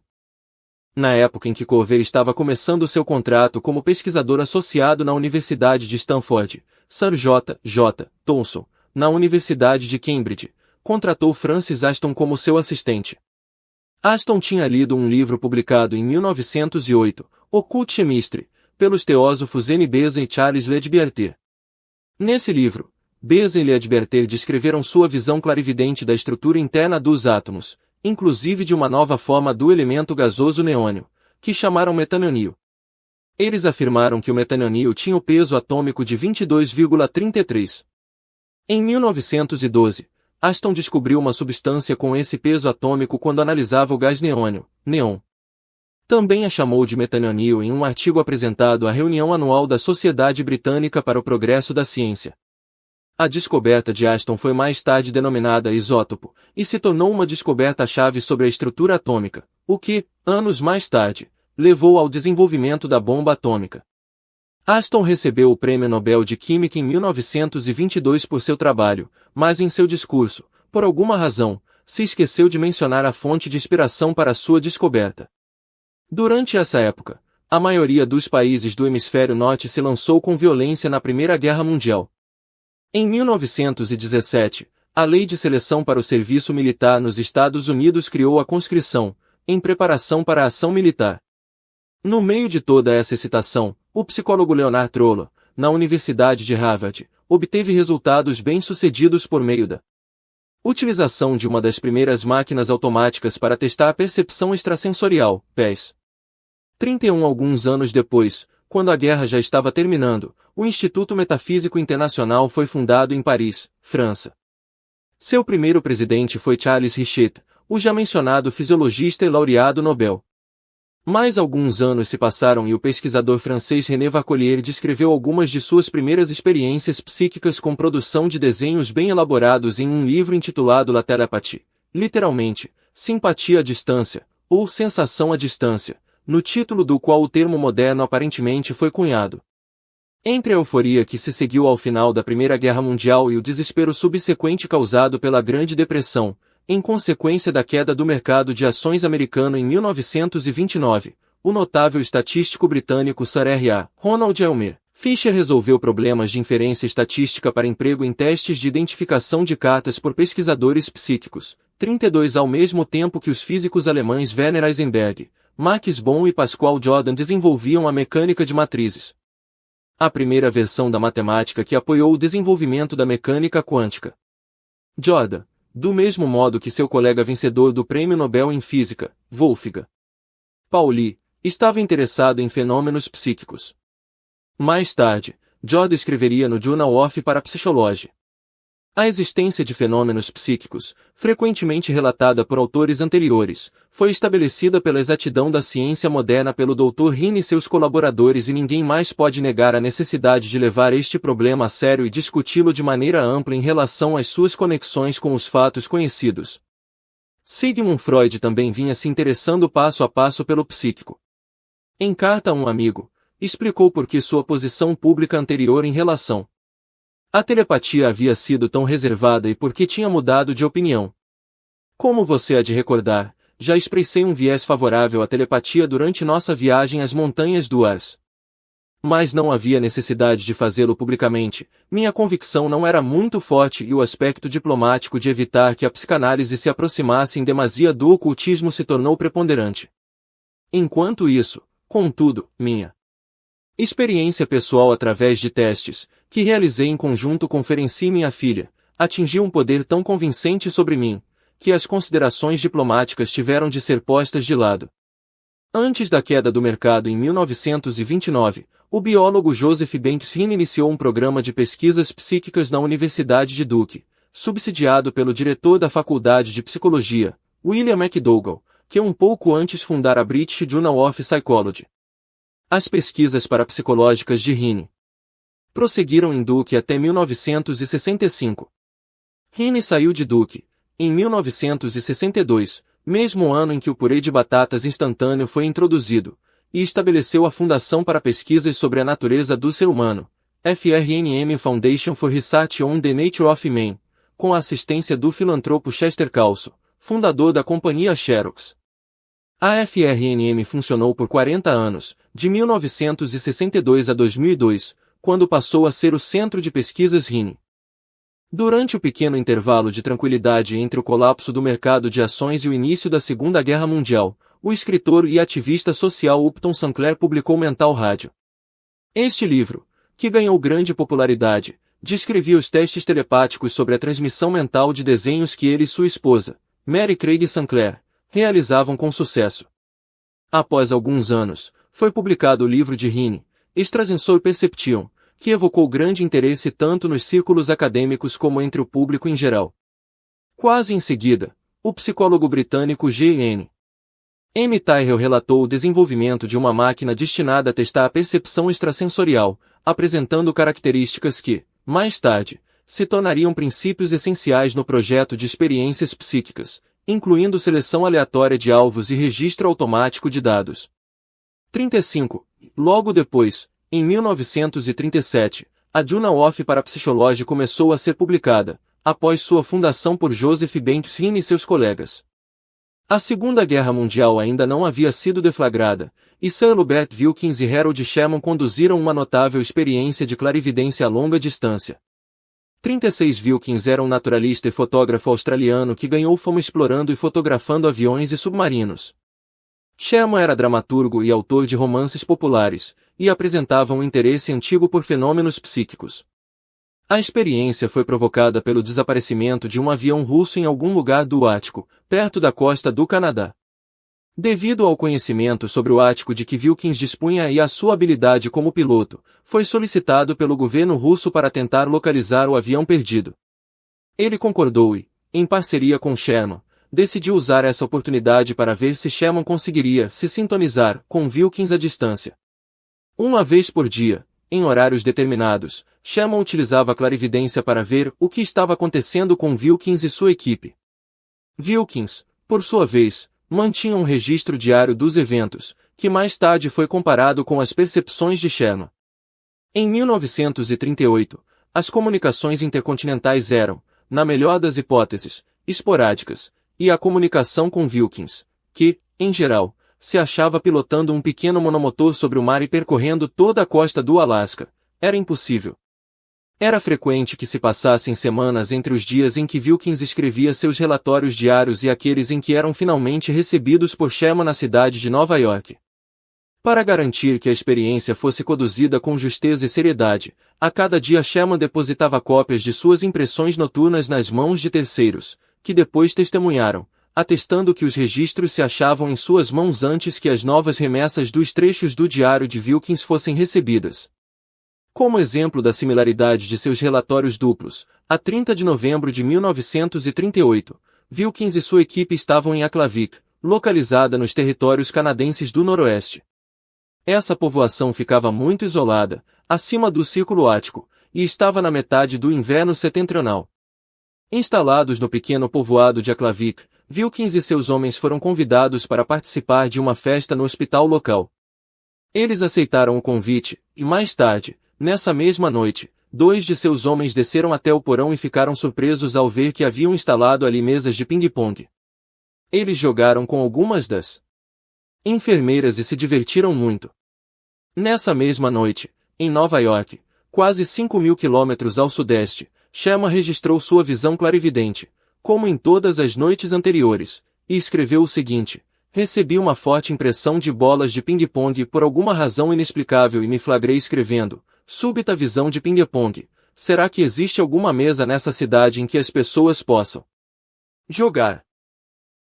Na época em que Coover estava começando seu contrato como pesquisador associado na Universidade de Stanford, Sir J. Thomson, na Universidade de Cambridge, contratou Francis Aston como seu assistente. Aston tinha lido um livro publicado em 1908, Occult Chemistry, pelos teósofos N. Beza e Charles Leadbeater. Nesse livro, Beza e Leadbeater descreveram sua visão clarividente da estrutura interna dos átomos, inclusive de uma nova forma do elemento gasoso neônio, que chamaram metanionio. Eles afirmaram que o metanionio tinha o peso atômico de 22,33. Em 1912, Aston descobriu uma substância com esse peso atômico quando analisava o gás neônio, neon. Também a chamou de metanionio em um artigo apresentado à reunião anual da Sociedade Britânica para o Progresso da Ciência. A descoberta de Aston foi mais tarde denominada isótopo, e se tornou uma descoberta-chave sobre a estrutura atômica, o que, anos mais tarde, levou ao desenvolvimento da bomba atômica. Aston recebeu o Prêmio Nobel de Química em 1922 por seu trabalho, mas em seu discurso, por alguma razão, se esqueceu de mencionar a fonte de inspiração para sua descoberta. Durante essa época, a maioria dos países do hemisfério norte se lançou com violência na Primeira Guerra Mundial. Em 1917, a Lei de Seleção para o Serviço Militar nos Estados Unidos criou a conscrição, em preparação para a ação militar. No meio de toda essa excitação, o psicólogo Leonard Trollo, na Universidade de Harvard, obteve resultados bem-sucedidos por meio da utilização de uma das primeiras máquinas automáticas para testar a percepção extrasensorial, PES. 31 Alguns anos depois, quando a guerra já estava terminando, o Instituto Metafísico Internacional foi fundado em Paris, França. Seu primeiro presidente foi Charles Richet, o já mencionado fisiologista e laureado Nobel. Mais alguns anos se passaram e o pesquisador francês René Vauquelier descreveu algumas de suas primeiras experiências psíquicas com produção de desenhos bem elaborados em um livro intitulado La Télépathie, literalmente, Simpatia à Distância, ou Sensação à Distância, no título do qual o termo moderno aparentemente foi cunhado. Entre a euforia que se seguiu ao final da Primeira Guerra Mundial e o desespero subsequente causado pela Grande Depressão, em consequência da queda do mercado de ações americano em 1929, o notável estatístico britânico Sir R.A. Ronald Elmer Fisher resolveu problemas de inferência estatística para emprego em testes de identificação de cartas por pesquisadores psíquicos, 32 ao mesmo tempo que os físicos alemães Werner Heisenberg, Max Born e Pascual Jordan desenvolviam a mecânica de matrizes. A primeira versão da matemática que apoiou o desenvolvimento da mecânica quântica. Jordan, do mesmo modo que seu colega vencedor do Prêmio Nobel em Física, Wolfgang Pauli, estava interessado em fenômenos psíquicos. Mais tarde, Jordan escreveria no Journal of Parapsychology. A existência de fenômenos psíquicos, frequentemente relatada por autores anteriores, foi estabelecida pela exatidão da ciência moderna pelo Dr. Hine e seus colaboradores e ninguém mais pode negar a necessidade de levar este problema a sério e discuti-lo de maneira ampla em relação às suas conexões com os fatos conhecidos. Sigmund Freud também vinha se interessando passo a passo pelo psíquico. Em carta a um amigo, explicou por que sua posição pública anterior em relação a telepatia havia sido tão reservada e por que tinha mudado de opinião. Como você há de recordar, já expressei um viés favorável à telepatia durante nossa viagem às montanhas do Ars. Mas não havia necessidade de fazê-lo publicamente, minha convicção não era muito forte e o aspecto diplomático de evitar que a psicanálise se aproximasse em demasia do ocultismo se tornou preponderante. Enquanto isso, contudo, minha experiência pessoal através de testes, que realizei em conjunto com Ferenczi e minha filha, atingiu um poder tão convincente sobre mim, que as considerações diplomáticas tiveram de ser postas de lado. Antes da queda do mercado em 1929, o biólogo Joseph Banks Hine iniciou um programa de pesquisas psíquicas na Universidade de Duke, subsidiado pelo diretor da Faculdade de Psicologia, William McDougall, que um pouco antes fundara a British Journal of Psychology. As pesquisas parapsicológicas de Hine prosseguiram em Duke até 1965. Hine saiu de Duke em 1962, mesmo ano em que o purê de batatas instantâneo foi introduzido, e estabeleceu a Fundação para Pesquisas sobre a Natureza do Ser Humano, FRNM Foundation for Research on the Nature of Man, com a assistência do filantropo Chester Carlson, fundador da companhia Xerox. A FRNM funcionou por 40 anos, de 1962 a 2002, quando passou a ser o Centro de Pesquisas Rini. Durante o pequeno intervalo de tranquilidade entre o colapso do mercado de ações e o início da Segunda Guerra Mundial, o escritor e ativista social Upton Sinclair publicou Mental Radio. Este livro, que ganhou grande popularidade, descrevia os testes telepáticos sobre a transmissão mental de desenhos que ele e sua esposa, Mary Craig Sinclair, realizavam com sucesso. Após alguns anos, foi publicado o livro de Rini, Extrasensor Perception, que evocou grande interesse tanto nos círculos acadêmicos como entre o público em geral. Quase em seguida, o psicólogo britânico G.N. M. Tyrrell relatou o desenvolvimento de uma máquina destinada a testar a percepção extrasensorial, apresentando características que, mais tarde, se tornariam princípios essenciais no projeto de experiências psíquicas, incluindo seleção aleatória de alvos e registro automático de dados. 35. Logo depois, em 1937, a Journal of Parapsychology começou a ser publicada, após sua fundação por Joseph Banks Rini e seus colegas. A Segunda Guerra Mundial ainda não havia sido deflagrada, e Sir Robert Wilkins e Harold Sherman conduziram uma notável experiência de clarividência a longa distância. 36 Wilkins era um naturalista e fotógrafo australiano que ganhou fama explorando e fotografando aviões e submarinos. Sherman era dramaturgo e autor de romances populares, e apresentava um interesse antigo por fenômenos psíquicos. A experiência foi provocada pelo desaparecimento de um avião russo em algum lugar do Ático, perto da costa do Canadá. Devido ao conhecimento sobre o Ático de que Wilkins dispunha e a sua habilidade como piloto, foi solicitado pelo governo russo para tentar localizar o avião perdido. Ele concordou e, em parceria com Sherman, decidiu usar essa oportunidade para ver se Sherman conseguiria se sintonizar com Wilkins à distância. Uma vez por dia, em horários determinados, Sherman utilizava a clarividência para ver o que estava acontecendo com Wilkins e sua equipe. Wilkins, por sua vez, mantinha um registro diário dos eventos, que mais tarde foi comparado com as percepções de Sherman. Em 1938, as comunicações intercontinentais eram, na melhor das hipóteses, esporádicas, e a comunicação com Wilkins, que, em geral, se achava pilotando um pequeno monomotor sobre o mar e percorrendo toda a costa do Alasca, era impossível. Era frequente que se passassem semanas entre os dias em que Wilkins escrevia seus relatórios diários e aqueles em que eram finalmente recebidos por Sherman na cidade de Nova York. Para garantir que a experiência fosse conduzida com justeza e seriedade, a cada dia Sherman depositava cópias de suas impressões noturnas nas mãos de terceiros, que depois testemunharam, atestando que os registros se achavam em suas mãos antes que as novas remessas dos trechos do diário de Wilkins fossem recebidas. Como exemplo da similaridade de seus relatórios duplos, a 30 de novembro de 1938, Wilkins e sua equipe estavam em Aklavik, localizada nos territórios canadenses do Noroeste. Essa povoação ficava muito isolada, acima do Círculo Ártico, e estava na metade do inverno setentrional. Instalados no pequeno povoado de Aklavik, Wilkins e seus homens foram convidados para participar de uma festa no hospital local. Eles aceitaram o convite, e mais tarde, nessa mesma noite, 2 de seus homens desceram até o porão e ficaram surpresos ao ver que haviam instalado ali mesas de ping-pong. Eles jogaram com algumas das enfermeiras e se divertiram muito. Nessa mesma noite, em Nova York, quase 5.000 quilômetros ao sudeste, Sherman registrou sua visão clarividente, como em todas as noites anteriores, e escreveu o seguinte: recebi uma forte impressão de bolas de ping-pong por alguma razão inexplicável e me flagrei escrevendo, súbita visão de ping-pong, será que existe alguma mesa nessa cidade em que as pessoas possam jogar?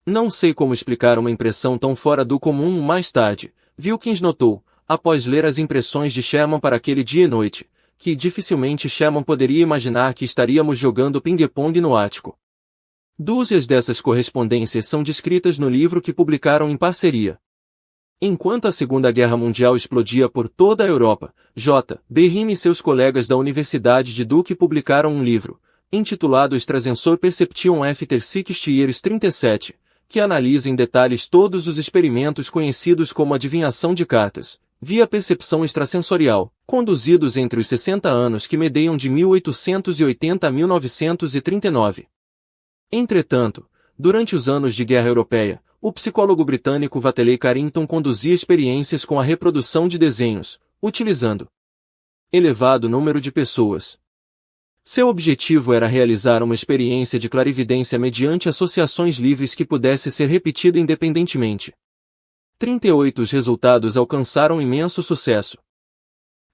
Não sei como explicar uma impressão tão fora do comum. Mais tarde, Wilkins notou, após ler as impressões de Sherman para aquele dia e noite, que dificilmente Sherman poderia imaginar que estaríamos jogando ping-pong no Ático. Dúzias dessas correspondências são descritas no livro que publicaram em parceria. Enquanto a Segunda Guerra Mundial explodia por toda a Europa, J. B. Rini e seus colegas da Universidade de Duke publicaram um livro, intitulado Extrasensor Perception After 60 Years 37, que analisa em detalhes todos os experimentos conhecidos como adivinhação de cartas, via percepção extrasensorial, conduzidos entre os 60 anos que medeiam de 1880 a 1939. Entretanto, durante os anos de Guerra Europeia, o psicólogo britânico Vateley Carrington conduzia experiências com a reprodução de desenhos, utilizando elevado número de pessoas. Seu objetivo era realizar uma experiência de clarividência mediante associações livres que pudesse ser repetida independentemente. 38 Os resultados alcançaram imenso sucesso.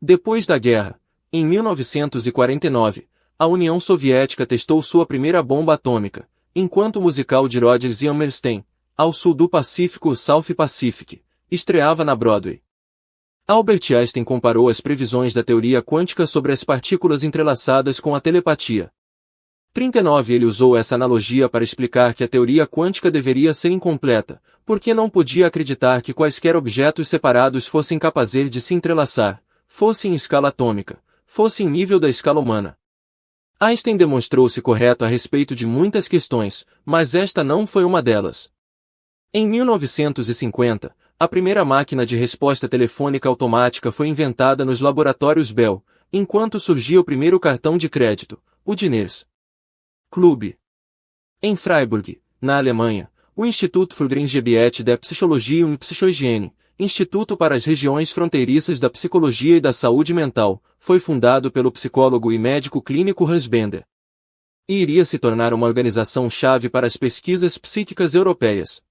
Depois da guerra, em 1949, a União Soviética testou sua primeira bomba atômica, enquanto o musical de Rodgers e Hammerstein, ao sul do Pacífico, o South Pacific, estreava na Broadway. Albert Einstein comparou as previsões da teoria quântica sobre as partículas entrelaçadas com a telepatia. 39 Ele usou essa analogia para explicar que a teoria quântica deveria ser incompleta, porque não podia acreditar que quaisquer objetos separados fossem capazes de se entrelaçar, fosse em escala atômica, fosse em nível da escala humana. Einstein demonstrou-se correto a respeito de muitas questões, mas esta não foi uma delas. Em 1950, a primeira máquina de resposta telefônica automática foi inventada nos laboratórios Bell, enquanto surgia o primeiro cartão de crédito, o Diners Club. Em Freiburg, na Alemanha, o Instituto für Grenzgebiete der Psychologie und Psychohygiene, Instituto para as Regiões Fronteiriças da Psicologia e da Saúde Mental, foi fundado pelo psicólogo e médico clínico Hans Bender. E iria se tornar uma organização-chave para as pesquisas psíquicas europeias.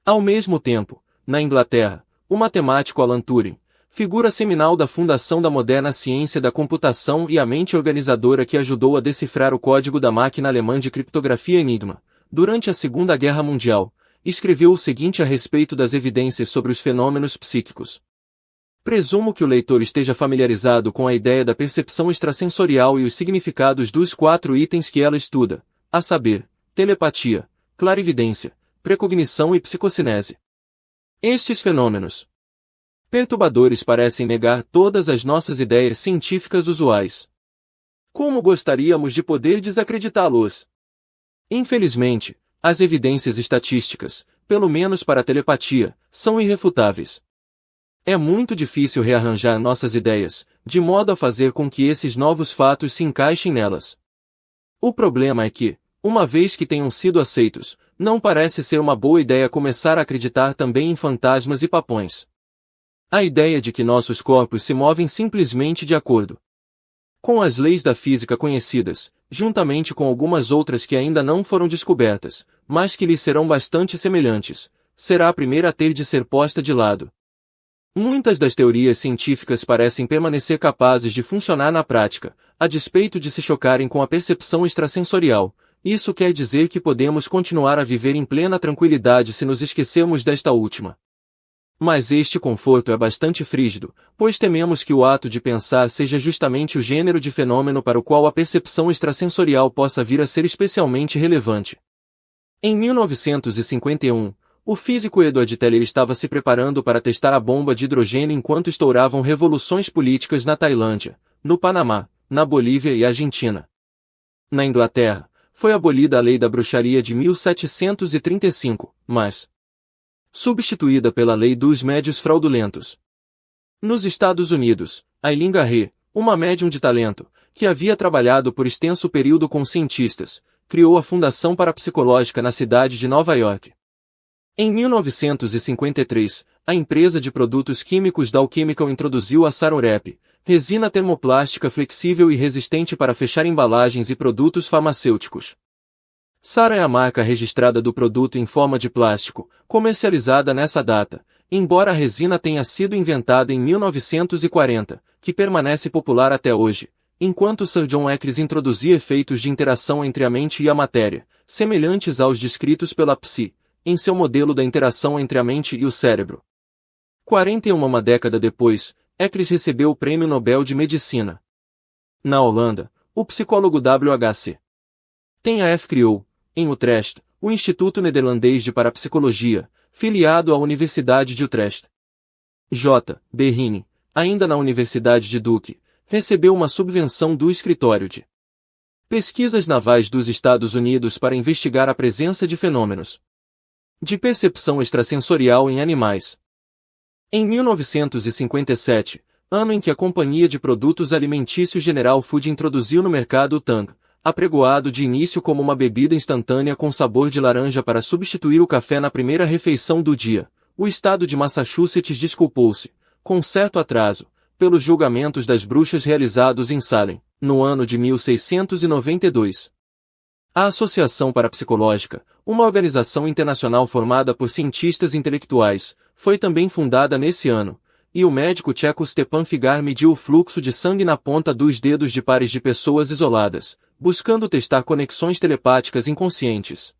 Ao mesmo tempo, na Inglaterra, o matemático Alan Turing, figura seminal da fundação da moderna ciência da computação e a mente organizadora que ajudou a decifrar o código da máquina alemã de criptografia Enigma, durante a Segunda Guerra Mundial, escreveu o seguinte a respeito das evidências sobre os fenômenos psíquicos. Presumo que o leitor esteja familiarizado com a ideia da percepção extrasensorial e os significados dos 4 itens que ela estuda, a saber, telepatia, clarividência, precognição e psicocinese. Estes fenômenos perturbadores parecem negar todas as nossas ideias científicas usuais. Como gostaríamos de poder desacreditá-los? Infelizmente, as evidências estatísticas, pelo menos para a telepatia, são irrefutáveis. É muito difícil rearranjar nossas ideias, de modo a fazer com que esses novos fatos se encaixem nelas. O problema é que, uma vez que tenham sido aceitos, não parece ser uma boa ideia começar a acreditar também em fantasmas e papões. A ideia de que nossos corpos se movem simplesmente de acordo com as leis da física conhecidas, juntamente com algumas outras que ainda não foram descobertas, mas que lhes serão bastante semelhantes, será a primeira a ter de ser posta de lado. Muitas das teorias científicas parecem permanecer capazes de funcionar na prática, a despeito de se chocarem com a percepção extrasensorial. Isso quer dizer que podemos continuar a viver em plena tranquilidade se nos esquecermos desta última. Mas este conforto é bastante frígido, pois tememos que o ato de pensar seja justamente o gênero de fenômeno para o qual a percepção extrasensorial possa vir a ser especialmente relevante. Em 1951, o físico Edward Teller estava se preparando para testar a bomba de hidrogênio enquanto estouravam revoluções políticas na Tailândia, no Panamá, na Bolívia e Argentina. Na Inglaterra, foi abolida a Lei da Bruxaria de 1735, mas substituída pela Lei dos Médios Fraudulentos. Nos Estados Unidos, Aileen Garrett, uma médium de talento, que havia trabalhado por extenso período com cientistas, criou a Fundação Parapsicológica na cidade de Nova York. Em 1953, a empresa de produtos químicos Dow Chemical introduziu a Sarorep, resina termoplástica flexível e resistente para fechar embalagens e produtos farmacêuticos. Sara é a marca registrada do produto em forma de plástico, comercializada nessa data, embora a resina tenha sido inventada em 1940, que permanece popular até hoje, enquanto Sir John Eccles introduzia efeitos de interação entre a mente e a matéria, semelhantes aos descritos pela Psi, em seu modelo da interação entre a mente e o cérebro. 41 Uma década depois, Eccles recebeu o Prêmio Nobel de Medicina. Na Holanda, o psicólogo W.H.C. Tenhaef criou, em Utrecht, o Instituto Nederlandês de Parapsicologia, filiado à Universidade de Utrecht. J. Berrini, ainda na Universidade de Duke, recebeu uma subvenção do Escritório de Pesquisas Navais dos Estados Unidos para investigar a presença de fenômenos de percepção extrasensorial em animais. Em 1957, ano em que a Companhia de Produtos Alimentícios General Food introduziu no mercado o Tang, apregoado de início como uma bebida instantânea com sabor de laranja para substituir o café na primeira refeição do dia, o estado de Massachusetts desculpou-se, com certo atraso, pelos julgamentos das bruxas realizados em Salem, no ano de 1692. A Associação Parapsicológica, uma organização internacional formada por cientistas intelectuais, foi também fundada nesse ano, e o médico tcheco Stepan Figar mediu o fluxo de sangue na ponta dos dedos de pares de pessoas isoladas, buscando testar conexões telepáticas inconscientes.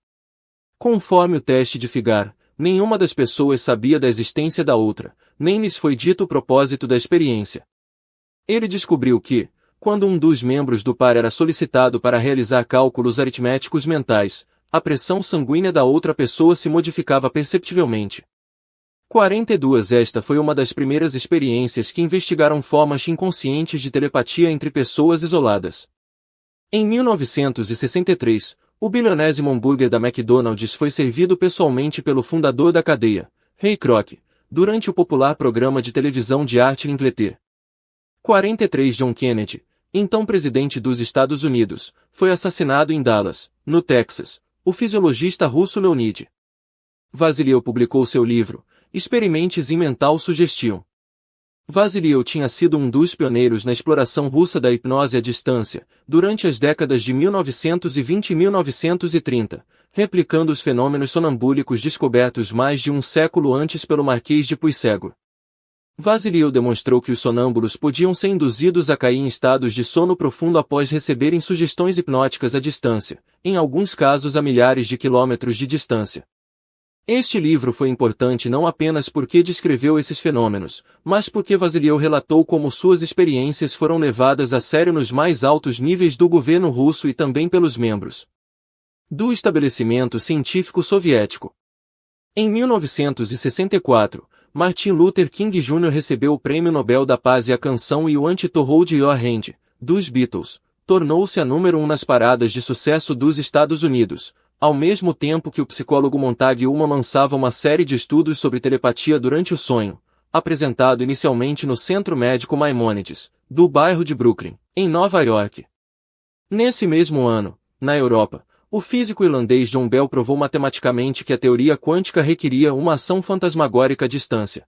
Conforme o teste de Figar, nenhuma das pessoas sabia da existência da outra, nem lhes foi dito o propósito da experiência. Ele descobriu que, quando um dos membros do par era solicitado para realizar cálculos aritméticos mentais, a pressão sanguínea da outra pessoa se modificava perceptivelmente. 42 Esta foi uma das primeiras experiências que investigaram formas inconscientes de telepatia entre pessoas isoladas. Em 1963, o bilionésimo hambúrguer da McDonald's foi servido pessoalmente pelo fundador da cadeia, Ray Kroc, durante o popular programa de televisão de arte Linklater. 43 John Kennedy, então presidente dos Estados Unidos, foi assassinado em Dallas, no Texas. O fisiologista russo Leonid Vassiliev publicou seu livro, Experimentos em Mental Sugestão. Vassiliev tinha sido um dos pioneiros na exploração russa da hipnose à distância, durante as décadas de 1920 e 1930, replicando os fenômenos sonambúlicos descobertos mais de um século antes pelo Marquês de Puysegur. Vassiliev demonstrou que os sonâmbulos podiam ser induzidos a cair em estados de sono profundo após receberem sugestões hipnóticas à distância, em alguns casos a milhares de quilômetros de distância. Este livro foi importante não apenas porque descreveu esses fenômenos, mas porque Vassiliev relatou como suas experiências foram levadas a sério nos mais altos níveis do governo russo e também pelos membros do estabelecimento científico soviético. Em 1964, Martin Luther King Jr. recebeu o Prêmio Nobel da Paz e a canção You Want to Hold Your Hand, dos Beatles, tornou-se a número 1 nas paradas de sucesso dos Estados Unidos, ao mesmo tempo que o psicólogo Montague Ullman lançava uma série de estudos sobre telepatia durante o sonho, apresentado inicialmente no Centro Médico Maimonides, do bairro de Brooklyn, em Nova York. Nesse mesmo ano, na Europa, o físico irlandês John Bell provou matematicamente que a teoria quântica requeria uma ação fantasmagórica à distância.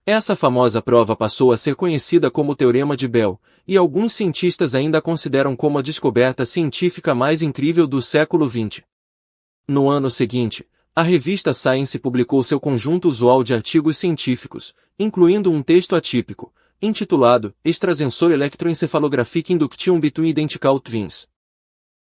Essa famosa prova passou a ser conhecida como o Teorema de Bell, e alguns cientistas ainda a consideram como a descoberta científica mais incrível do século XX. No ano seguinte, a revista Science publicou seu conjunto usual de artigos científicos, incluindo um texto atípico, intitulado Extrasensor Electroencephalographic Induction Between Identical Twins.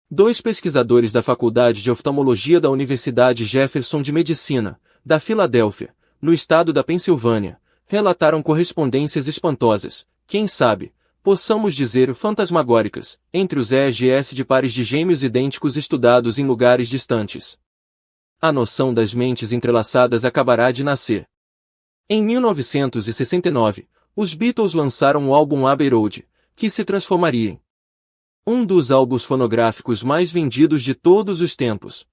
Dois pesquisadores da Faculdade de Oftalmologia da Universidade Jefferson de Medicina, da Filadélfia, no estado da Pensilvânia, relataram correspondências espantosas, quem sabe, possamos dizer fantasmagóricas, entre os EEGs de pares de gêmeos idênticos estudados em lugares distantes. A noção das mentes entrelaçadas acabará de nascer. Em 1969, os Beatles lançaram o álbum Abbey Road, que se transformaria em um dos álbuns fonográficos mais vendidos de todos os tempos.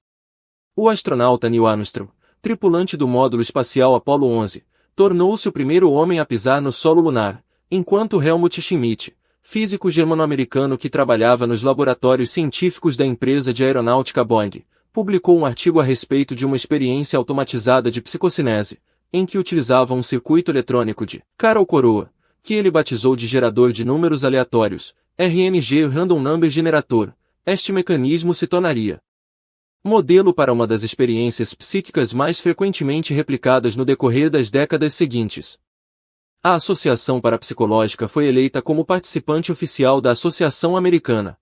O astronauta Neil Armstrong, tripulante do módulo espacial Apollo 11, tornou-se o primeiro homem a pisar no solo lunar, enquanto Helmut Schmidt, físico germano-americano que trabalhava nos laboratórios científicos da empresa de aeronáutica Boeing, publicou um artigo a respeito de uma experiência automatizada de psicocinese, em que utilizava um circuito eletrônico de cara ou coroa, que ele batizou de gerador de números aleatórios, RNG Random Number Generator. Este mecanismo se tornaria modelo para uma das experiências psíquicas mais frequentemente replicadas no decorrer das décadas seguintes. A Associação Parapsicológica foi eleita como participante oficial da Associação Americana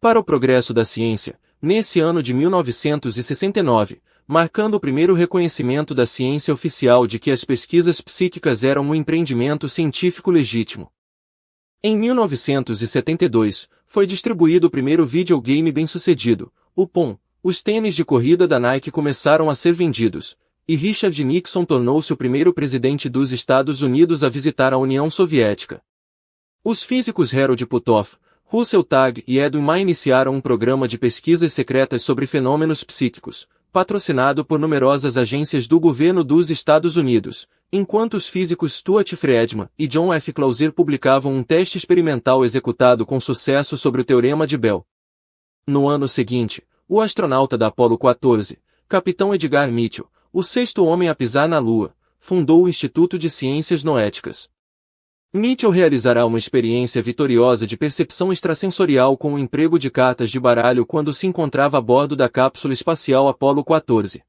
para o Progresso da Ciência, nesse ano de 1969, marcando o primeiro reconhecimento da ciência oficial de que as pesquisas psíquicas eram um empreendimento científico legítimo. Em 1972, foi distribuído o primeiro videogame bem-sucedido, o Pong. Os tênis de corrida da Nike começaram a ser vendidos, e Richard Nixon tornou-se o primeiro presidente dos Estados Unidos a visitar a União Soviética. Os físicos Harold Puthoff, Russell Tag e Edwin Ma iniciaram um programa de pesquisas secretas sobre fenômenos psíquicos, patrocinado por numerosas agências do governo dos Estados Unidos, enquanto os físicos Stuart Friedman e John F. Clauser publicavam um teste experimental executado com sucesso sobre o Teorema de Bell. No ano seguinte, o astronauta da Apollo 14, capitão Edgar Mitchell, o sexto homem a pisar na Lua, fundou o Instituto de Ciências Noéticas. Mitchell realizará uma experiência vitoriosa de percepção extrasensorial com o emprego de cartas de baralho quando se encontrava a bordo da cápsula espacial Apollo 14.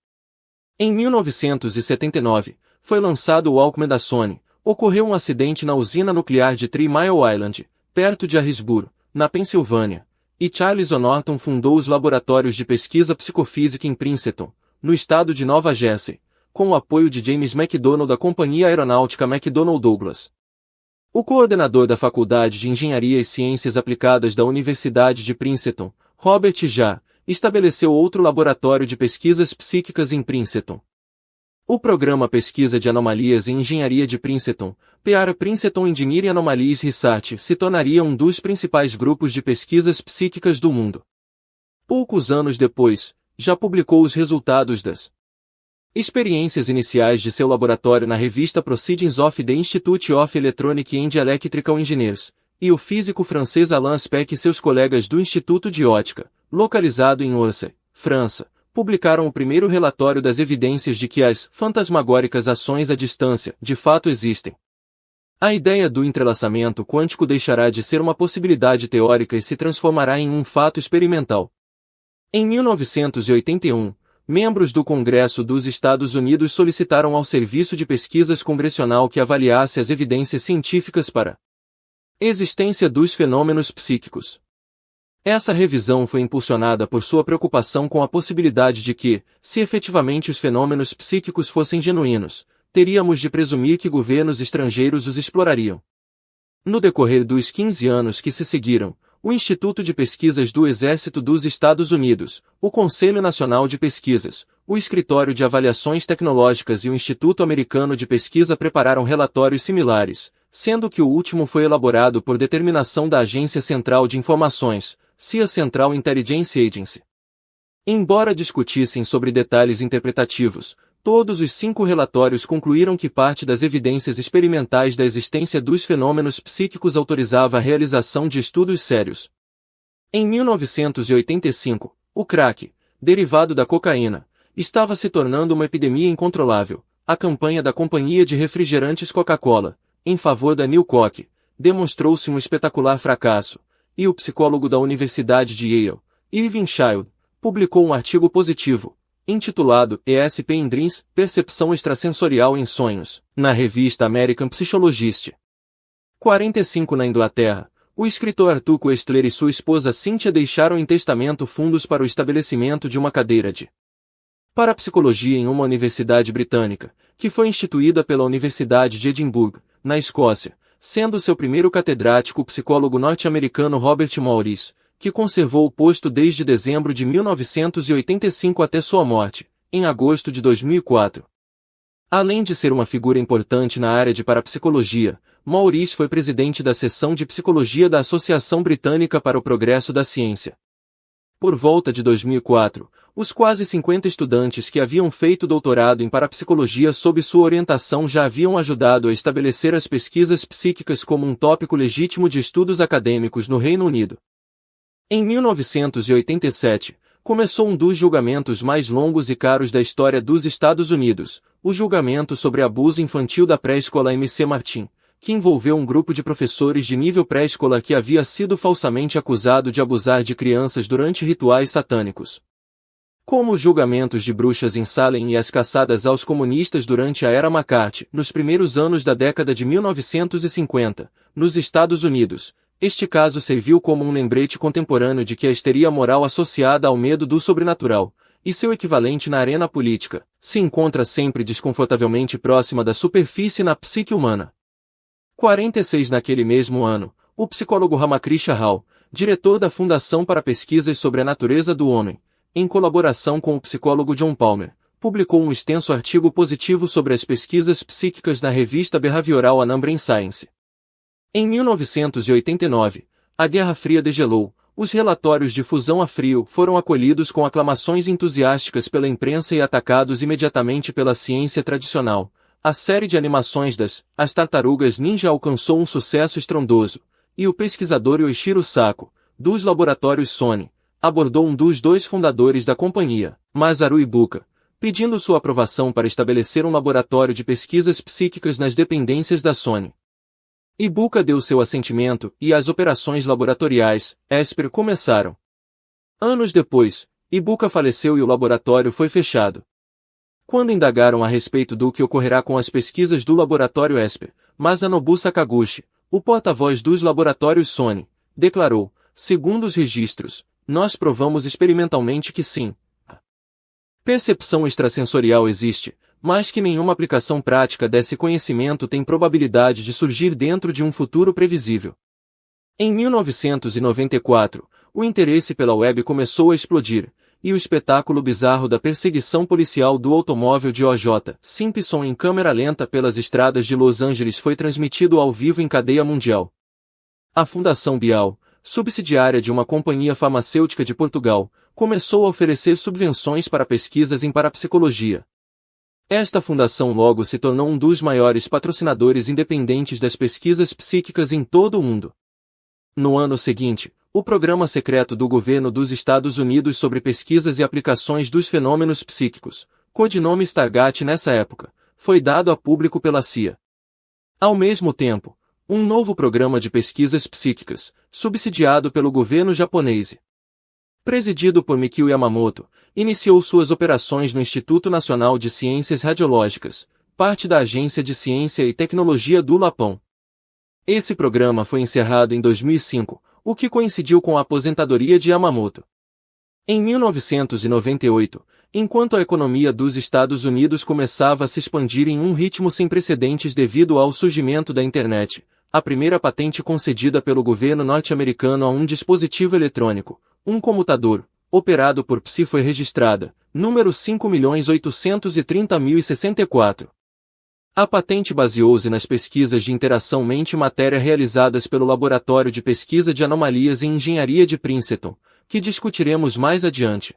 Em 1979, foi lançado o Walkman da Sony. Ocorreu um acidente na usina nuclear de Three Mile Island, perto de Harrisburg, na Pensilvânia, e Charles O'Norton fundou os laboratórios de pesquisa psicofísica em Princeton, no estado de Nova Jersey, com o apoio de James McDonnell da Companhia Aeronáutica McDonnell Douglas. O coordenador da Faculdade de Engenharia e Ciências Aplicadas da Universidade de Princeton, Robert Jarr, estabeleceu outro laboratório de pesquisas psíquicas em Princeton. O Programa Pesquisa de Anomalias em Engenharia de Princeton, PR Princeton Engineering Anomalies Research, se tornaria um dos principais grupos de pesquisas psíquicas do mundo. Poucos anos depois, já publicou os resultados das experiências iniciais de seu laboratório na revista Proceedings of the Institute of Electronic and Electrical Engineers, e o físico francês Alain Speck e seus colegas do Instituto de Ótica, localizado em Orsay, França, publicaram o primeiro relatório das evidências de que as fantasmagóricas ações à distância, de fato existem. A ideia do entrelaçamento quântico deixará de ser uma possibilidade teórica e se transformará em um fato experimental. Em 1981, membros do Congresso dos Estados Unidos solicitaram ao Serviço de Pesquisas Congressional que avaliasse as evidências científicas para a existência dos fenômenos psíquicos. Essa revisão foi impulsionada por sua preocupação com a possibilidade de que, se efetivamente os fenômenos psíquicos fossem genuínos, teríamos de presumir que governos estrangeiros os explorariam. No decorrer dos 15 anos que se seguiram, o Instituto de Pesquisas do Exército dos Estados Unidos, o Conselho Nacional de Pesquisas, o Escritório de Avaliações Tecnológicas e o Instituto Americano de Pesquisa prepararam relatórios similares, sendo que o último foi elaborado por determinação da Agência Central de Informações, CIA Central Intelligence Agency. Embora discutissem sobre detalhes interpretativos, todos os 5 relatórios concluíram que parte das evidências experimentais da existência dos fenômenos psíquicos autorizava a realização de estudos sérios. Em 1985, o crack, derivado da cocaína, estava se tornando uma epidemia incontrolável. A campanha da companhia de refrigerantes Coca-Cola, em favor da New Coke, demonstrou-se um espetacular fracasso, e o psicólogo da Universidade de Yale, Irving Child, publicou um artigo positivo, intitulado ESP in Dreams, Percepção Extrasensorial em Sonhos, na revista American Psychologist. 45 Na Inglaterra, o escritor Arthur Koestler e sua esposa Cynthia deixaram em testamento fundos para o estabelecimento de uma cadeira de parapsicologia em uma universidade britânica, que foi instituída pela Universidade de Edimburgo, na Escócia, sendo seu primeiro catedrático o psicólogo norte-americano Robert Maurice, que conservou o posto desde dezembro de 1985 até sua morte, em agosto de 2004. Além de ser uma figura importante na área de parapsicologia, Maurice foi presidente da seção de psicologia da Associação Britânica para o Progresso da Ciência. Por volta de 2004, os quase 50 estudantes que haviam feito doutorado em parapsicologia sob sua orientação já haviam ajudado a estabelecer as pesquisas psíquicas como um tópico legítimo de estudos acadêmicos no Reino Unido. Em 1987, começou um dos julgamentos mais longos e caros da história dos Estados Unidos, o julgamento sobre abuso infantil da pré-escola MC Martin, que envolveu um grupo de professores de nível pré-escolar que havia sido falsamente acusado de abusar de crianças durante rituais satânicos. Como os julgamentos de bruxas em Salem e as caçadas aos comunistas durante a era McCarthy, nos primeiros anos da década de 1950, nos Estados Unidos, este caso serviu como um lembrete contemporâneo de que a histeria moral associada ao medo do sobrenatural, e seu equivalente na arena política, se encontra sempre desconfortavelmente próxima da superfície na psique humana. 46 Naquele mesmo ano, o psicólogo Ramakrishna Rao, diretor da Fundação para Pesquisas sobre a Natureza do Homem, em colaboração com o psicólogo John Palmer, publicou um extenso artigo positivo sobre as pesquisas psíquicas na revista Behavioral and Brain Science. Em 1989, a Guerra Fria degelou, os relatórios de fusão a frio foram acolhidos com aclamações entusiásticas pela imprensa e atacados imediatamente pela ciência tradicional. A série de animações As Tartarugas Ninja alcançou um sucesso estrondoso, e o pesquisador Yoichiro Sako, dos laboratórios Sony, abordou um dos dois fundadores da companhia, Masaru Ibuka, pedindo sua aprovação para estabelecer um laboratório de pesquisas psíquicas nas dependências da Sony. Ibuka deu seu assentimento e as operações laboratoriais, ESPER, começaram. Anos depois, Ibuka faleceu e o laboratório foi fechado. Quando indagaram a respeito do que ocorrerá com as pesquisas do laboratório ESPER, Masanobu Sakaguchi, o porta-voz dos laboratórios Sony, declarou: segundo os registros, nós provamos experimentalmente que sim. A percepção extrasensorial existe, mas que nenhuma aplicação prática desse conhecimento tem probabilidade de surgir dentro de um futuro previsível. Em 1994, o interesse pela web começou a explodir, e o espetáculo bizarro da perseguição policial do automóvel de O.J. Simpson em câmera lenta pelas estradas de Los Angeles foi transmitido ao vivo em cadeia mundial. A Fundação Bial, subsidiária de uma companhia farmacêutica de Portugal, começou a oferecer subvenções para pesquisas em parapsicologia. Esta fundação logo se tornou um dos maiores patrocinadores independentes das pesquisas psíquicas em todo o mundo. No ano seguinte, o programa secreto do governo dos Estados Unidos sobre pesquisas e aplicações dos fenômenos psíquicos, codinome Stargate nessa época, foi dado a público pela CIA. Ao mesmo tempo, um novo programa de pesquisas psíquicas, subsidiado pelo governo japonês, presidido por Mikio Yamamoto, iniciou suas operações no Instituto Nacional de Ciências Radiológicas, parte da Agência de Ciência e Tecnologia do Lapão. Esse programa foi encerrado em 2005, o que coincidiu com a aposentadoria de Yamamoto. Em 1998, enquanto a economia dos Estados Unidos começava a se expandir em um ritmo sem precedentes devido ao surgimento da internet, a primeira patente concedida pelo governo norte-americano a um dispositivo eletrônico, um comutador, operado por Psi foi registrada, número 5.830.064. A patente baseou-se nas pesquisas de interação mente-matéria realizadas pelo Laboratório de Pesquisa de Anomalias em Engenharia de Princeton, que discutiremos mais adiante.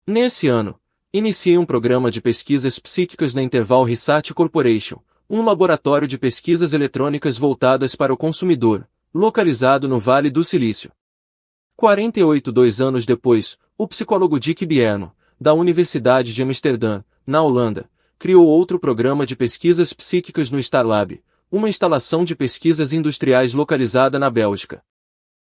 Nesse ano, iniciei um programa de pesquisas psíquicas na Interval Research Corporation, um laboratório de pesquisas eletrônicas voltadas para o consumidor, localizado no Vale do Silício. 2 anos depois, o psicólogo Dick Bierno, da Universidade de Amsterdã, na Holanda, criou outro programa de pesquisas psíquicas no Starlab, uma instalação de pesquisas industriais localizada na Bélgica.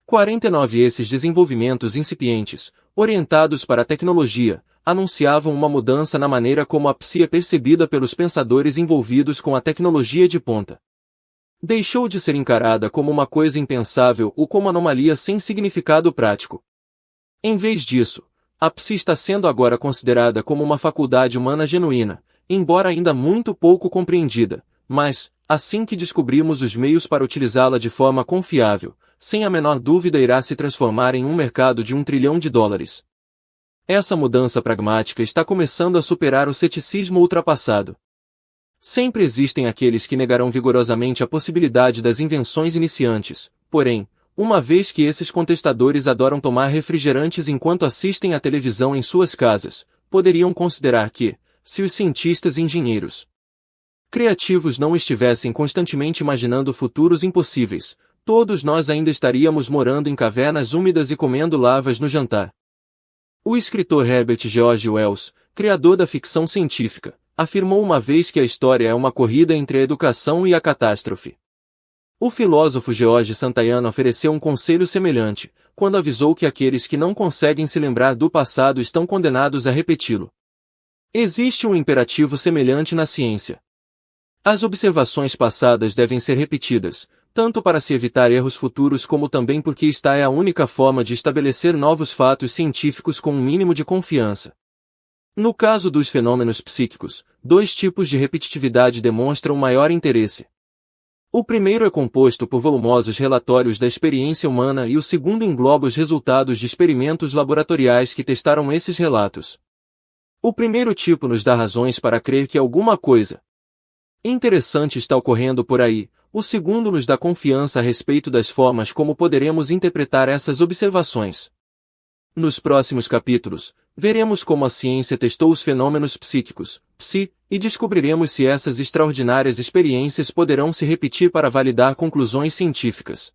49 Esses desenvolvimentos incipientes, orientados para a tecnologia, anunciavam uma mudança na maneira como a psi é percebida pelos pensadores envolvidos com a tecnologia de ponta. Deixou de ser encarada como uma coisa impensável ou como anomalia sem significado prático. Em vez disso, a psi está sendo agora considerada como uma faculdade humana genuína, embora ainda muito pouco compreendida, mas, assim que descobrimos os meios para utilizá-la de forma confiável, sem a menor dúvida irá se transformar em um mercado de $1 trilhão. Essa mudança pragmática está começando a superar o ceticismo ultrapassado. Sempre existem aqueles que negarão vigorosamente a possibilidade das invenções iniciantes, porém, uma vez que esses contestadores adoram tomar refrigerantes enquanto assistem à televisão em suas casas, poderiam considerar que, se os cientistas e engenheiros criativos não estivessem constantemente imaginando futuros impossíveis, todos nós ainda estaríamos morando em cavernas úmidas e comendo lavas no jantar. O escritor Herbert George Wells, criador da ficção científica, afirmou uma vez que a história é uma corrida entre a educação e a catástrofe. O filósofo George Santayana ofereceu um conselho semelhante, quando avisou que aqueles que não conseguem se lembrar do passado estão condenados a repeti-lo. Existe um imperativo semelhante na ciência. As observações passadas devem ser repetidas, tanto para se evitar erros futuros como também porque esta é a única forma de estabelecer novos fatos científicos com um mínimo de confiança. No caso dos fenômenos psíquicos, 2 tipos de repetitividade demonstram maior interesse. O primeiro é composto por volumosos relatórios da experiência humana e o segundo engloba os resultados de experimentos laboratoriais que testaram esses relatos. O primeiro tipo nos dá razões para crer que alguma coisa interessante está ocorrendo por aí, o segundo nos dá confiança a respeito das formas como poderemos interpretar essas observações. Nos próximos capítulos, veremos como a ciência testou os fenômenos psíquicos, psi, e descobriremos se essas extraordinárias experiências poderão se repetir para validar conclusões científicas.